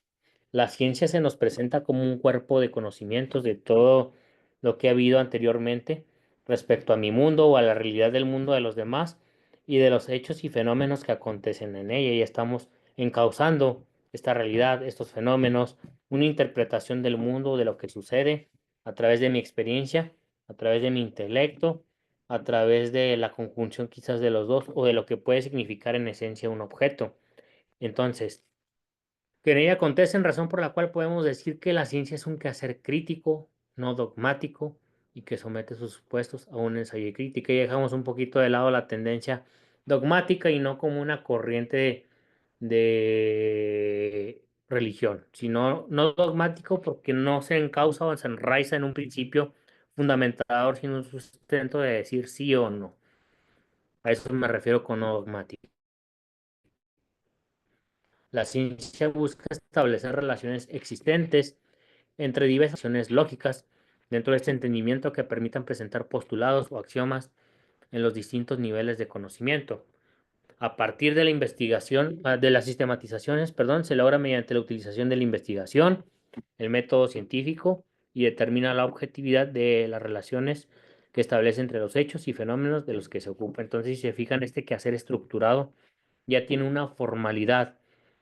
La ciencia se nos presenta como un cuerpo de conocimientos de todo lo que ha habido anteriormente respecto a mi mundo o a la realidad del mundo de los demás y de los hechos y fenómenos que acontecen en ella y estamos encauzando esta realidad, estos fenómenos, una interpretación del mundo, de lo que sucede a través de mi experiencia, a través de mi intelecto, a través de la conjunción quizás de los dos o de lo que puede significar en esencia un objeto. Entonces, que en ella acontece en razón por la cual podemos decir que la ciencia es un quehacer crítico, no dogmático, y que somete sus supuestos a un ensayo y crítica. Y dejamos un poquito de lado la tendencia dogmática y no como una corriente de religión, sino no dogmático porque no se encausa o se enraiza en un principio fundamentador, sino un sustento de decir sí o no. A eso me refiero con no dogmático. La ciencia busca establecer relaciones existentes entre diversas acciones lógicas dentro de este entendimiento que permitan presentar postulados o axiomas en los distintos niveles de conocimiento. A partir de la investigación, de las sistematizaciones, perdón, se logra mediante la utilización de la investigación, el método científico y determina la objetividad de las relaciones que establece entre los hechos y fenómenos de los que se ocupa. Entonces, si se fijan, este quehacer estructurado ya tiene una formalidad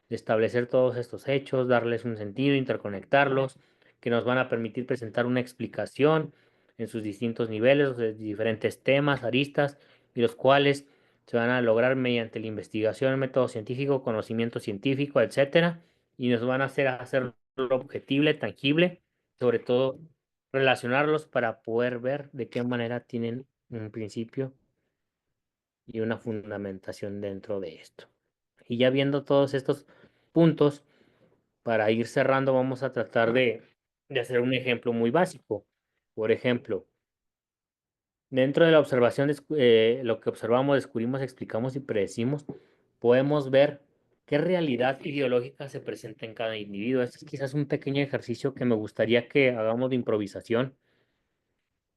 de establecer todos estos hechos, darles un sentido, interconectarlos, que nos van a permitir presentar una explicación en sus distintos niveles, de diferentes temas, aristas, y los cuales se van a lograr mediante la investigación, método científico, conocimiento científico, etcétera, y nos van a hacer hacerlo objetible, tangible, sobre todo relacionarlos para poder ver de qué manera tienen un principio y una fundamentación dentro de esto. Y ya viendo todos estos puntos, para ir cerrando, vamos a tratar de hacer un ejemplo muy básico. Por ejemplo, dentro de la observación, lo que observamos, descubrimos, explicamos y predecimos, podemos ver qué realidad ideológica se presenta en cada individuo. Este es quizás un pequeño ejercicio que me gustaría que hagamos de improvisación.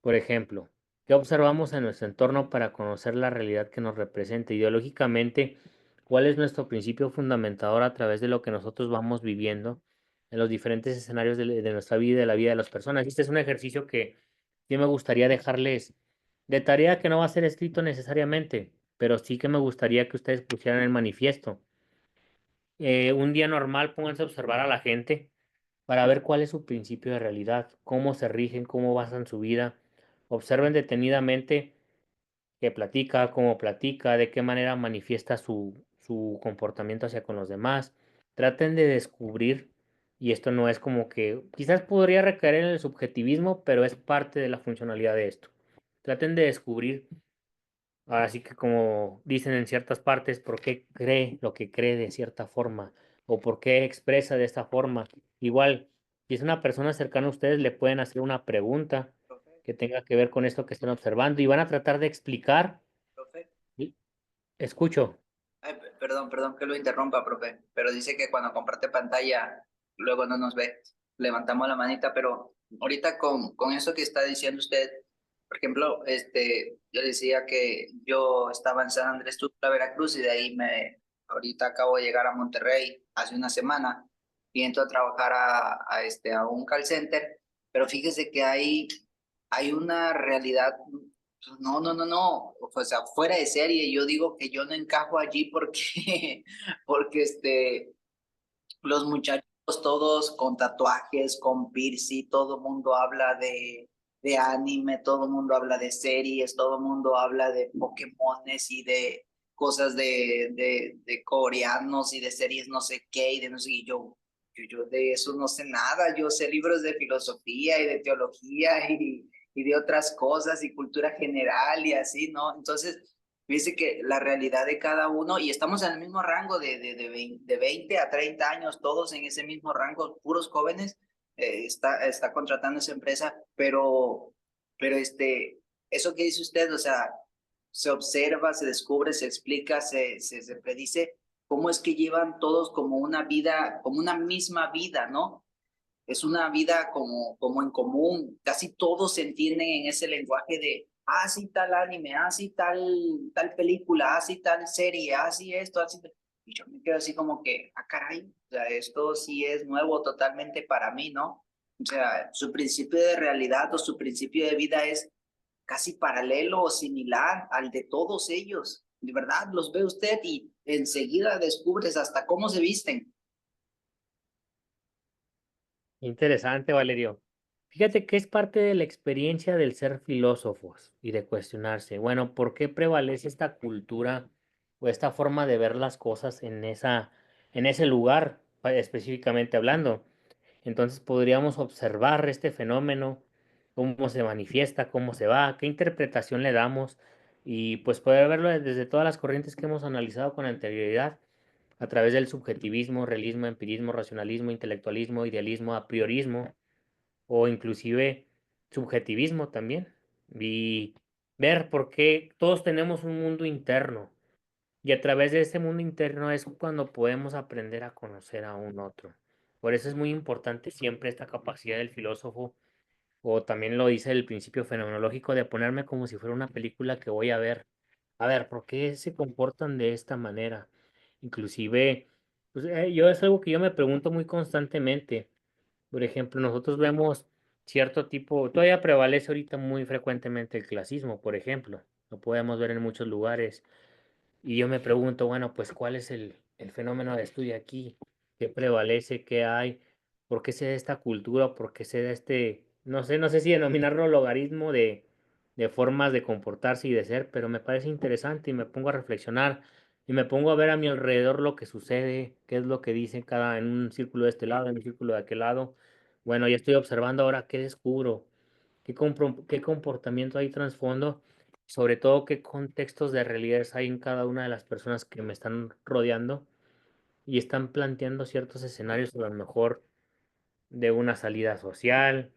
Por ejemplo, ¿qué observamos en nuestro entorno para conocer la realidad que nos representa ideológicamente? ¿Cuál es nuestro principio fundamentador a través de lo que nosotros vamos viviendo en los diferentes escenarios de nuestra vida y de la vida de las personas? Este es un ejercicio que sí me gustaría dejarles de tarea, que no va a ser escrito necesariamente, pero sí que me gustaría que ustedes pusieran el manifiesto. Un día normal, pónganse a observar a la gente para ver cuál es su principio de realidad, cómo se rigen, cómo basan su vida. Observen detenidamente qué platica, cómo platica, de qué manera manifiesta su comportamiento hacia con los demás. Traten de descubrir, y esto no es como que, quizás podría recaer en el subjetivismo, pero es parte de la funcionalidad de esto. Traten de descubrir, así que como dicen en ciertas partes, por qué cree lo que cree de cierta forma o por qué expresa de esta forma. Igual, si es una persona cercana a ustedes, le pueden hacer una pregunta Profe, que tenga que ver con esto que están observando y van a tratar de explicar. profe. Escucho. Ay, perdón que lo interrumpa, profe, pero dice que cuando comparte pantalla luego no nos ve. Levantamos la manita, pero ahorita con eso que está diciendo usted, por ejemplo, yo decía que yo estaba en San Andrés Tuxtla, Veracruz, y de ahí ahorita acabo de llegar a Monterrey hace una semana y entro a trabajar a un call center, pero fíjese que hay una realidad. No, o sea, fuera de serie, yo digo que yo no encajo allí porque, porque los muchachos todos con tatuajes, con piercing, todo el mundo habla de anime, todo el mundo habla de series, todo el mundo habla de Pokémones y de cosas de coreanos y de series no sé qué y de no sé, y yo de eso no sé nada, yo sé libros de filosofía y de teología y de otras cosas y cultura general y así, ¿no? Entonces, dice que la realidad de cada uno, y estamos en el mismo rango de 20 a 30 años, todos en ese mismo rango, puros jóvenes, está contratando esa empresa, pero eso que dice usted, o sea, se observa, se descubre, se explica, se predice cómo es que llevan todos como una vida, como una misma vida, ¿no? Es una vida como en común, casi todos se entienden en ese lenguaje de, sí, tal anime, sí, tal película, sí, tal serie, sí, esto, así. Y yo me quedo así como que, caray, o sea, esto sí es nuevo totalmente para mí, ¿no? O sea, su principio de realidad o su principio de vida es casi paralelo o similar al de todos ellos. De verdad, los ve usted y enseguida descubres hasta cómo se visten. Interesante, Valerio. Fíjate que es parte de la experiencia del ser filósofos y de cuestionarse, bueno, ¿por qué prevalece esta cultura o esta forma de ver las cosas en ese lugar, específicamente hablando? Entonces podríamos observar este fenómeno, cómo se manifiesta, cómo se va, qué interpretación le damos y pues poder verlo desde todas las corrientes que hemos analizado con anterioridad a través del subjetivismo, realismo, empirismo, racionalismo, intelectualismo, idealismo, apriorismo o inclusive subjetivismo también. Y ver por qué todos tenemos un mundo interno y a través de ese mundo interno es cuando podemos aprender a conocer a un otro. Por eso es muy importante siempre esta capacidad del filósofo o también lo dice el principio fenomenológico de ponerme como si fuera una película que voy a ver. A ver, ¿por qué se comportan de esta manera? Inclusive, pues, yo es algo que yo me pregunto muy constantemente. Por ejemplo, nosotros vemos cierto tipo, todavía prevalece ahorita muy frecuentemente el clasismo, por ejemplo. Lo podemos ver en muchos lugares. Y yo me pregunto, bueno, pues, ¿cuál es el fenómeno de estudio aquí? ¿Qué prevalece? ¿Qué hay? ¿Por qué se da esta cultura? ¿Por qué se da este, no sé si denominarlo logaritmo de formas de comportarse y de ser, pero me parece interesante y me pongo a reflexionar y me pongo a ver a mi alrededor lo que sucede, qué es lo que dicen cada en un círculo de este lado, en un círculo de aquel lado. Bueno, ya estoy observando ahora qué descubro, qué comportamiento hay trasfondo, sobre todo qué contextos de realidades hay en cada una de las personas que me están rodeando y están planteando ciertos escenarios, a lo mejor de una salida social,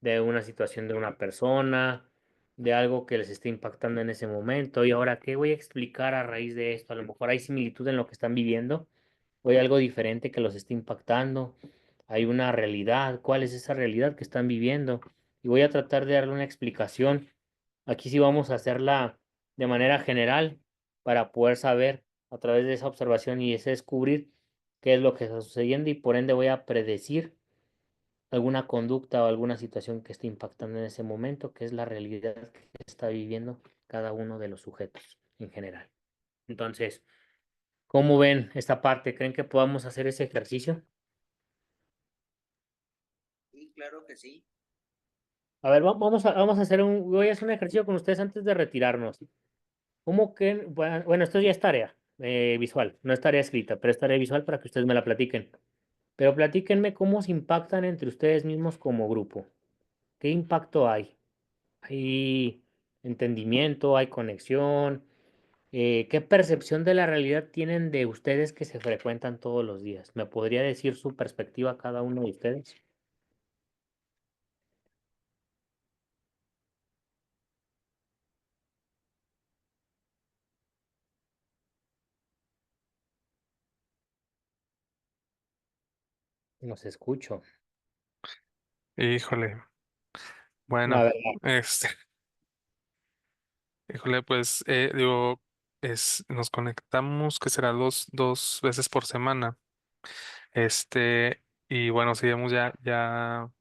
de una situación de una persona, de algo que les esté impactando en ese momento. Y ahora, ¿qué voy a explicar a raíz de esto? A lo mejor hay similitud en lo que están viviendo, o hay algo diferente que los esté impactando. Hay una realidad. ¿Cuál es esa realidad que están viviendo? Y voy a tratar de darle una explicación. Aquí sí vamos a hacerla de manera general para poder saber a través de esa observación y ese descubrir qué es lo que está sucediendo y por ende voy a predecir alguna conducta o alguna situación que esté impactando en ese momento, que es la realidad que está viviendo cada uno de los sujetos en general. Entonces, ¿cómo ven esta parte? ¿Creen que podamos hacer ese ejercicio? Sí, claro que sí. A ver, vamos a hacer voy a hacer un ejercicio con ustedes antes de retirarnos. ¿Cómo que, bueno, esto ya es tarea visual, no es tarea escrita, pero es tarea visual para que ustedes me la platiquen. Pero platíquenme cómo se impactan entre ustedes mismos como grupo. ¿Qué impacto hay? ¿Hay entendimiento? ¿Hay conexión? ¿Qué percepción de la realidad tienen de ustedes que se frecuentan todos los días? ¿Me podría decir su perspectiva cada uno de ustedes? Los escucho. Híjole, A bueno, ver, este, híjole, pues digo, nos conectamos, que será dos veces por semana. Y bueno, sí, ya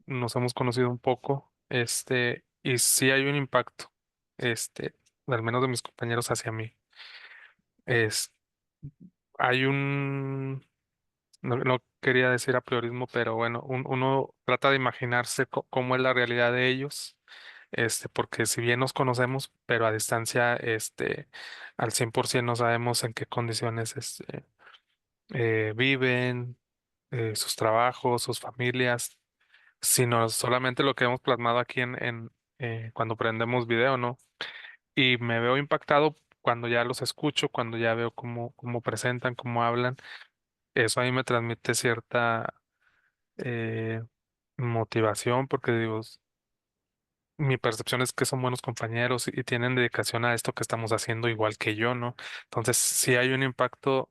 nos hemos conocido un poco, y sí hay un impacto, este, al menos de mis compañeros hacia mí. Es, hay no quería decir apriorismo, pero bueno, uno trata de imaginarse cómo es la realidad de ellos, porque si bien nos conocemos, pero a distancia, al 100% no sabemos en qué condiciones, viven, sus trabajos, sus familias, sino solamente lo que hemos plasmado aquí cuando prendemos video, ¿no? Y me veo impactado cuando ya los escucho, cuando ya veo cómo presentan, cómo hablan. Eso a mí me transmite cierta eh, motivación porque digo, mi percepción es que son buenos compañeros y tienen dedicación a esto que estamos haciendo igual que yo, ¿no? Entonces, sí hay un impacto,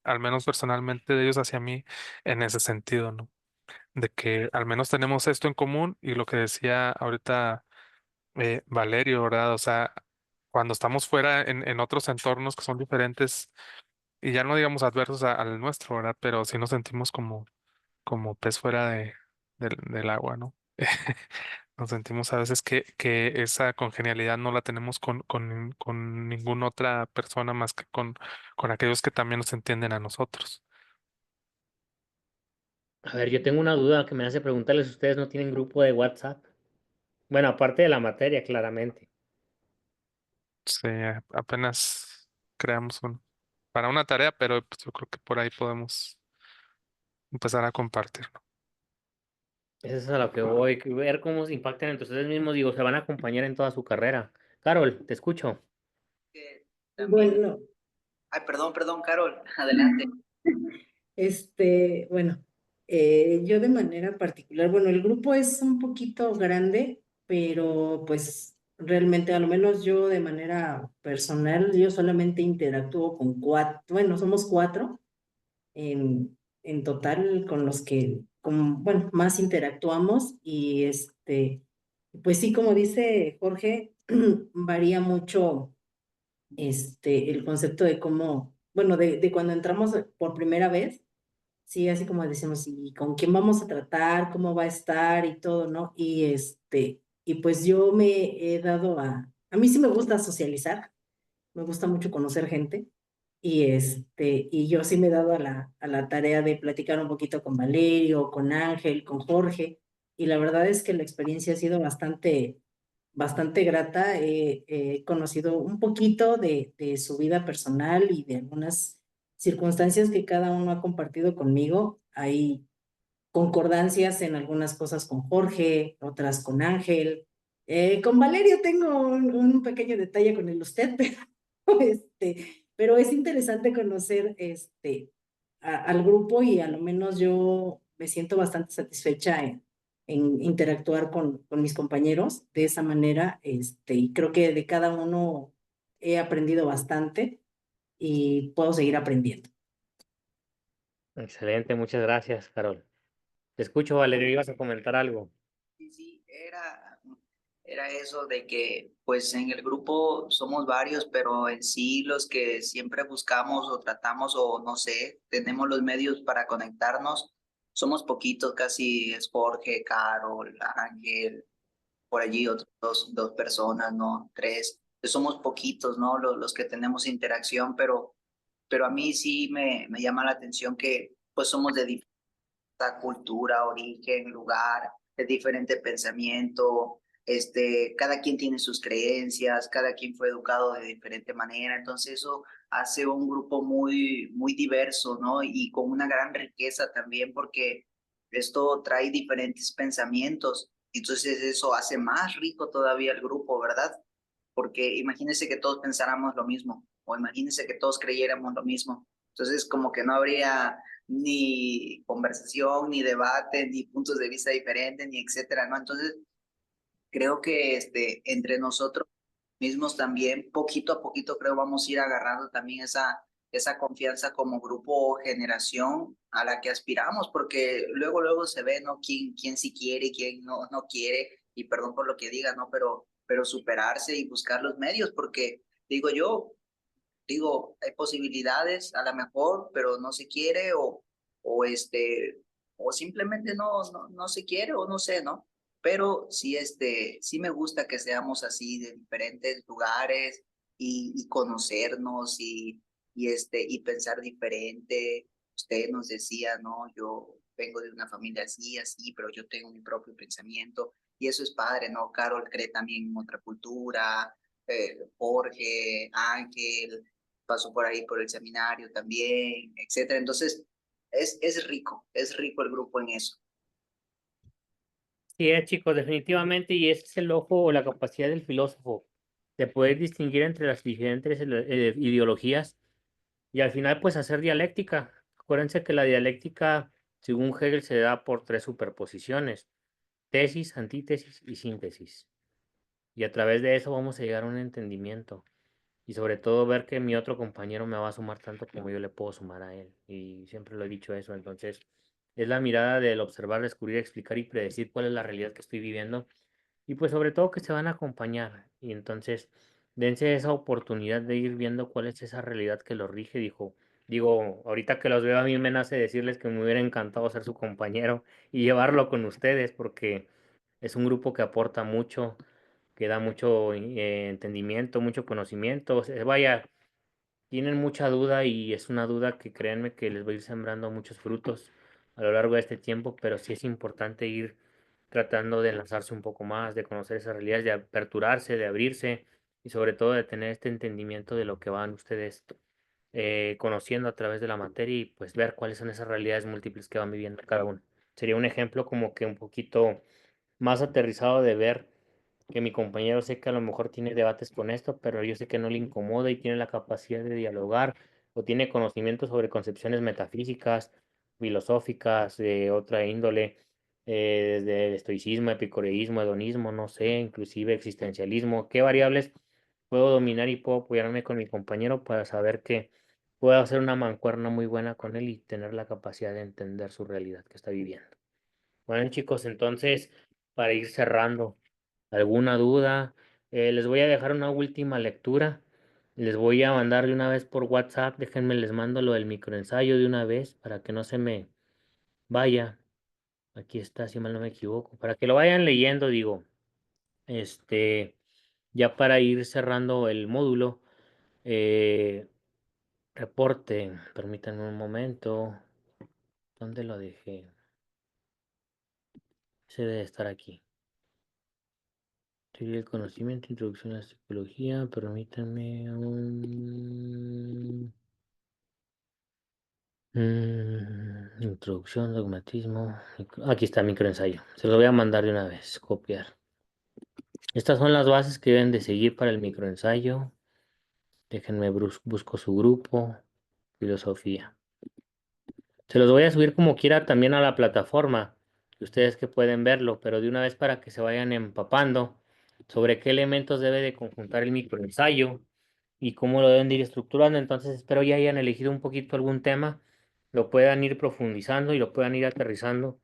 al menos personalmente de ellos hacia mí en ese sentido, ¿no? De que al menos tenemos esto en común y lo que decía ahorita Valerio, ¿verdad? O sea, cuando estamos fuera en otros entornos que son diferentes y ya no digamos adversos al nuestro, ¿verdad? Pero sí nos sentimos como pez fuera del agua, ¿no? Nos sentimos a veces que esa congenialidad no la tenemos con ninguna otra persona más que con aquellos que también nos entienden a nosotros. a ver, yo tengo una duda que me hace preguntarles, ¿ustedes no tienen grupo de WhatsApp? Bueno, aparte de la materia, claramente. Sí, apenas creamos para una tarea, pero pues, yo creo que por ahí podemos empezar a compartirlo. Eso es a lo que voy, ver cómo se impactan entre ustedes mismos, digo, se van a acompañar en toda su carrera. Carol, te escucho. Que también, Bueno, ay, perdón, Carol, adelante. bueno, yo de manera particular, bueno, el grupo es un poquito grande, pero pues realmente, a lo menos yo de manera personal, yo solamente interactúo con cuatro, bueno, somos cuatro en total con los que bueno, más interactuamos y pues sí, como dice Jorge, varía mucho el concepto de cómo, bueno, de cuando entramos por primera vez, sí, así como decimos, y con quién vamos a tratar, cómo va a estar y todo, ¿no? Y pues yo me he dado a mí sí me gusta socializar, me gusta mucho conocer gente, y yo sí me he dado a la tarea de platicar un poquito con Valerio, con Ángel, con Jorge, y la verdad es que la experiencia ha sido bastante grata. He conocido un poquito de su vida personal y de algunas circunstancias que cada uno ha compartido conmigo. Hay concordancias en algunas cosas con Jorge, otras con Ángel. Con Valerio tengo un pequeño detalle con el usted, pero es interesante conocer al grupo y a lo menos yo me siento bastante satisfecha en interactuar con mis compañeros de esa manera, y creo que de cada uno he aprendido bastante y puedo seguir aprendiendo. Excelente, muchas gracias, Carol. Te escucho, Valerio, ibas a comentar algo. Sí, era eso de que pues en el grupo somos varios, pero en sí los que siempre buscamos o tratamos o no sé, tenemos los medios para conectarnos, somos poquitos, casi es Jorge, Carol, Ángel, por allí otros dos personas, ¿no? Tres. Pues somos poquitos, ¿no? Los que tenemos interacción, pero a mí sí me llama la atención que pues somos de diferentes cultura, origen, lugar, de diferente pensamiento, cada quien tiene sus creencias, cada quien fue educado de diferente manera, entonces eso hace un grupo muy diverso, ¿no? Y con una gran riqueza también porque esto trae diferentes pensamientos, entonces eso hace más rico todavía el grupo, ¿verdad? Porque imagínense que todos pensáramos lo mismo, o imagínense que todos creyéramos lo mismo, entonces como que no habría ni conversación, ni debate, ni puntos de vista diferentes, ni etcétera, ¿no? Entonces, creo que entre nosotros mismos también, poquito a poquito, creo vamos a ir agarrando también esa confianza como grupo o generación a la que aspiramos, porque luego se ve, ¿no? Quién sí quiere, quién no quiere, y perdón por lo que diga, ¿no? Pero superarse y buscar los medios, porque digo, hay posibilidades a lo mejor, pero no se quiere o o simplemente no se quiere o no sé, ¿no? Pero sí, sí me gusta que seamos así de diferentes lugares y conocernos y pensar diferente. Usted nos decía, ¿no? Yo vengo de una familia así, pero yo tengo mi propio pensamiento y eso es padre, ¿no? Carol cree también en otra cultura, Jorge, Ángel, pasó por ahí por el seminario también, etcétera. Entonces, es rico el grupo en eso. Sí, chicos, definitivamente, y ese es el ojo o la capacidad del filósofo, de poder distinguir entre las diferentes ideologías y al final, pues, hacer dialéctica. Acuérdense que la dialéctica, según Hegel, se da por tres superposiciones: tesis, antítesis y síntesis. Y a través de eso vamos a llegar a un entendimiento. Y sobre todo ver que mi otro compañero me va a sumar tanto como yo le puedo sumar a él. Y siempre lo he dicho eso. Entonces, es la mirada del observar, descubrir, explicar y predecir cuál es la realidad que estoy viviendo. Y pues sobre todo que se van a acompañar. Y entonces, dense esa oportunidad de ir viendo cuál es esa realidad que los rige. Digo, ahorita que los veo a mí me nace decirles que me hubiera encantado ser su compañero y llevarlo con ustedes porque es un grupo que aporta mucho, que da mucho entendimiento, mucho conocimiento. O sea, vaya, tienen mucha duda y es una duda que créanme que les va a ir sembrando muchos frutos a lo largo de este tiempo, pero sí es importante ir tratando de enlazarse un poco más, de conocer esas realidades, de aperturarse, de abrirse y sobre todo de tener este entendimiento de lo que van ustedes conociendo a través de la materia y pues ver cuáles son esas realidades múltiples que van viviendo cada uno. Sería un ejemplo como que un poquito más aterrizado de ver que mi compañero sé que a lo mejor tiene debates con esto, pero yo sé que no le incomoda y tiene la capacidad de dialogar o tiene conocimiento sobre concepciones metafísicas, filosóficas, de otra índole, desde el estoicismo, epicureísmo, hedonismo, no sé, inclusive existencialismo, qué variables puedo dominar y puedo apoyarme con mi compañero para saber que puedo hacer una mancuerna muy buena con él y tener la capacidad de entender su realidad que está viviendo. Bueno, chicos, entonces, para ir cerrando, ¿alguna duda? Les voy a dejar una última lectura. Les voy a mandar de una vez por WhatsApp. Déjenme, les mando lo del microensayo de una vez para que no se me vaya. Aquí está, si mal no me equivoco. Para que lo vayan leyendo, digo. Ya para ir cerrando el módulo. Reporte, permítanme un momento. ¿Dónde lo dejé? Se debe estar aquí. Teoría del conocimiento, introducción a la psicología, permítanme un... introducción, dogmatismo. Aquí está microensayo. Se lo voy a mandar de una vez, copiar. Estas son las bases que deben de seguir para el microensayo. Déjenme busco su grupo, filosofía. Se los voy a subir como quiera también a la plataforma, ustedes que pueden verlo, pero de una vez para que se vayan empapando sobre qué elementos debe de conjuntar el microensayo y cómo lo deben de ir estructurando. Entonces espero ya hayan elegido un poquito algún tema, lo puedan ir profundizando y lo puedan ir aterrizando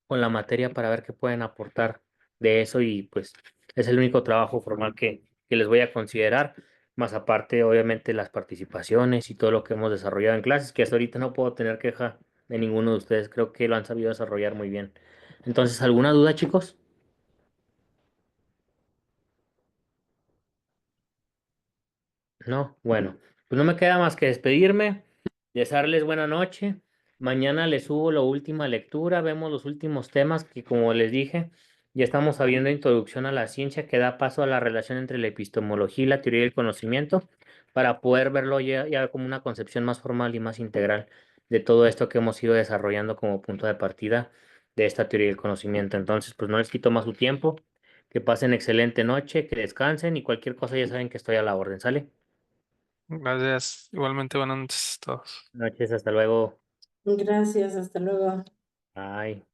con la materia para ver qué pueden aportar de eso y pues es el único trabajo formal que les voy a considerar, más aparte obviamente las participaciones y todo lo que hemos desarrollado en clases, que hasta ahorita no puedo tener queja de ninguno de ustedes, creo que lo han sabido desarrollar muy bien. Entonces, ¿alguna duda, chicos? No, bueno, pues no me queda más que despedirme, desearles buena noche. Mañana les subo la última lectura, vemos los últimos temas que, como les dije, ya estamos sabiendo introducción a la ciencia que da paso a la relación entre la epistemología y la teoría del conocimiento para poder verlo ya como una concepción más formal y más integral de todo esto que hemos ido desarrollando como punto de partida de esta teoría del conocimiento. Entonces, pues no les quito más su tiempo, que pasen excelente noche, que descansen y cualquier cosa ya saben que estoy a la orden, ¿sale? Gracias. Igualmente, buenas noches a todos. Noches, hasta luego. Gracias, hasta luego. Bye.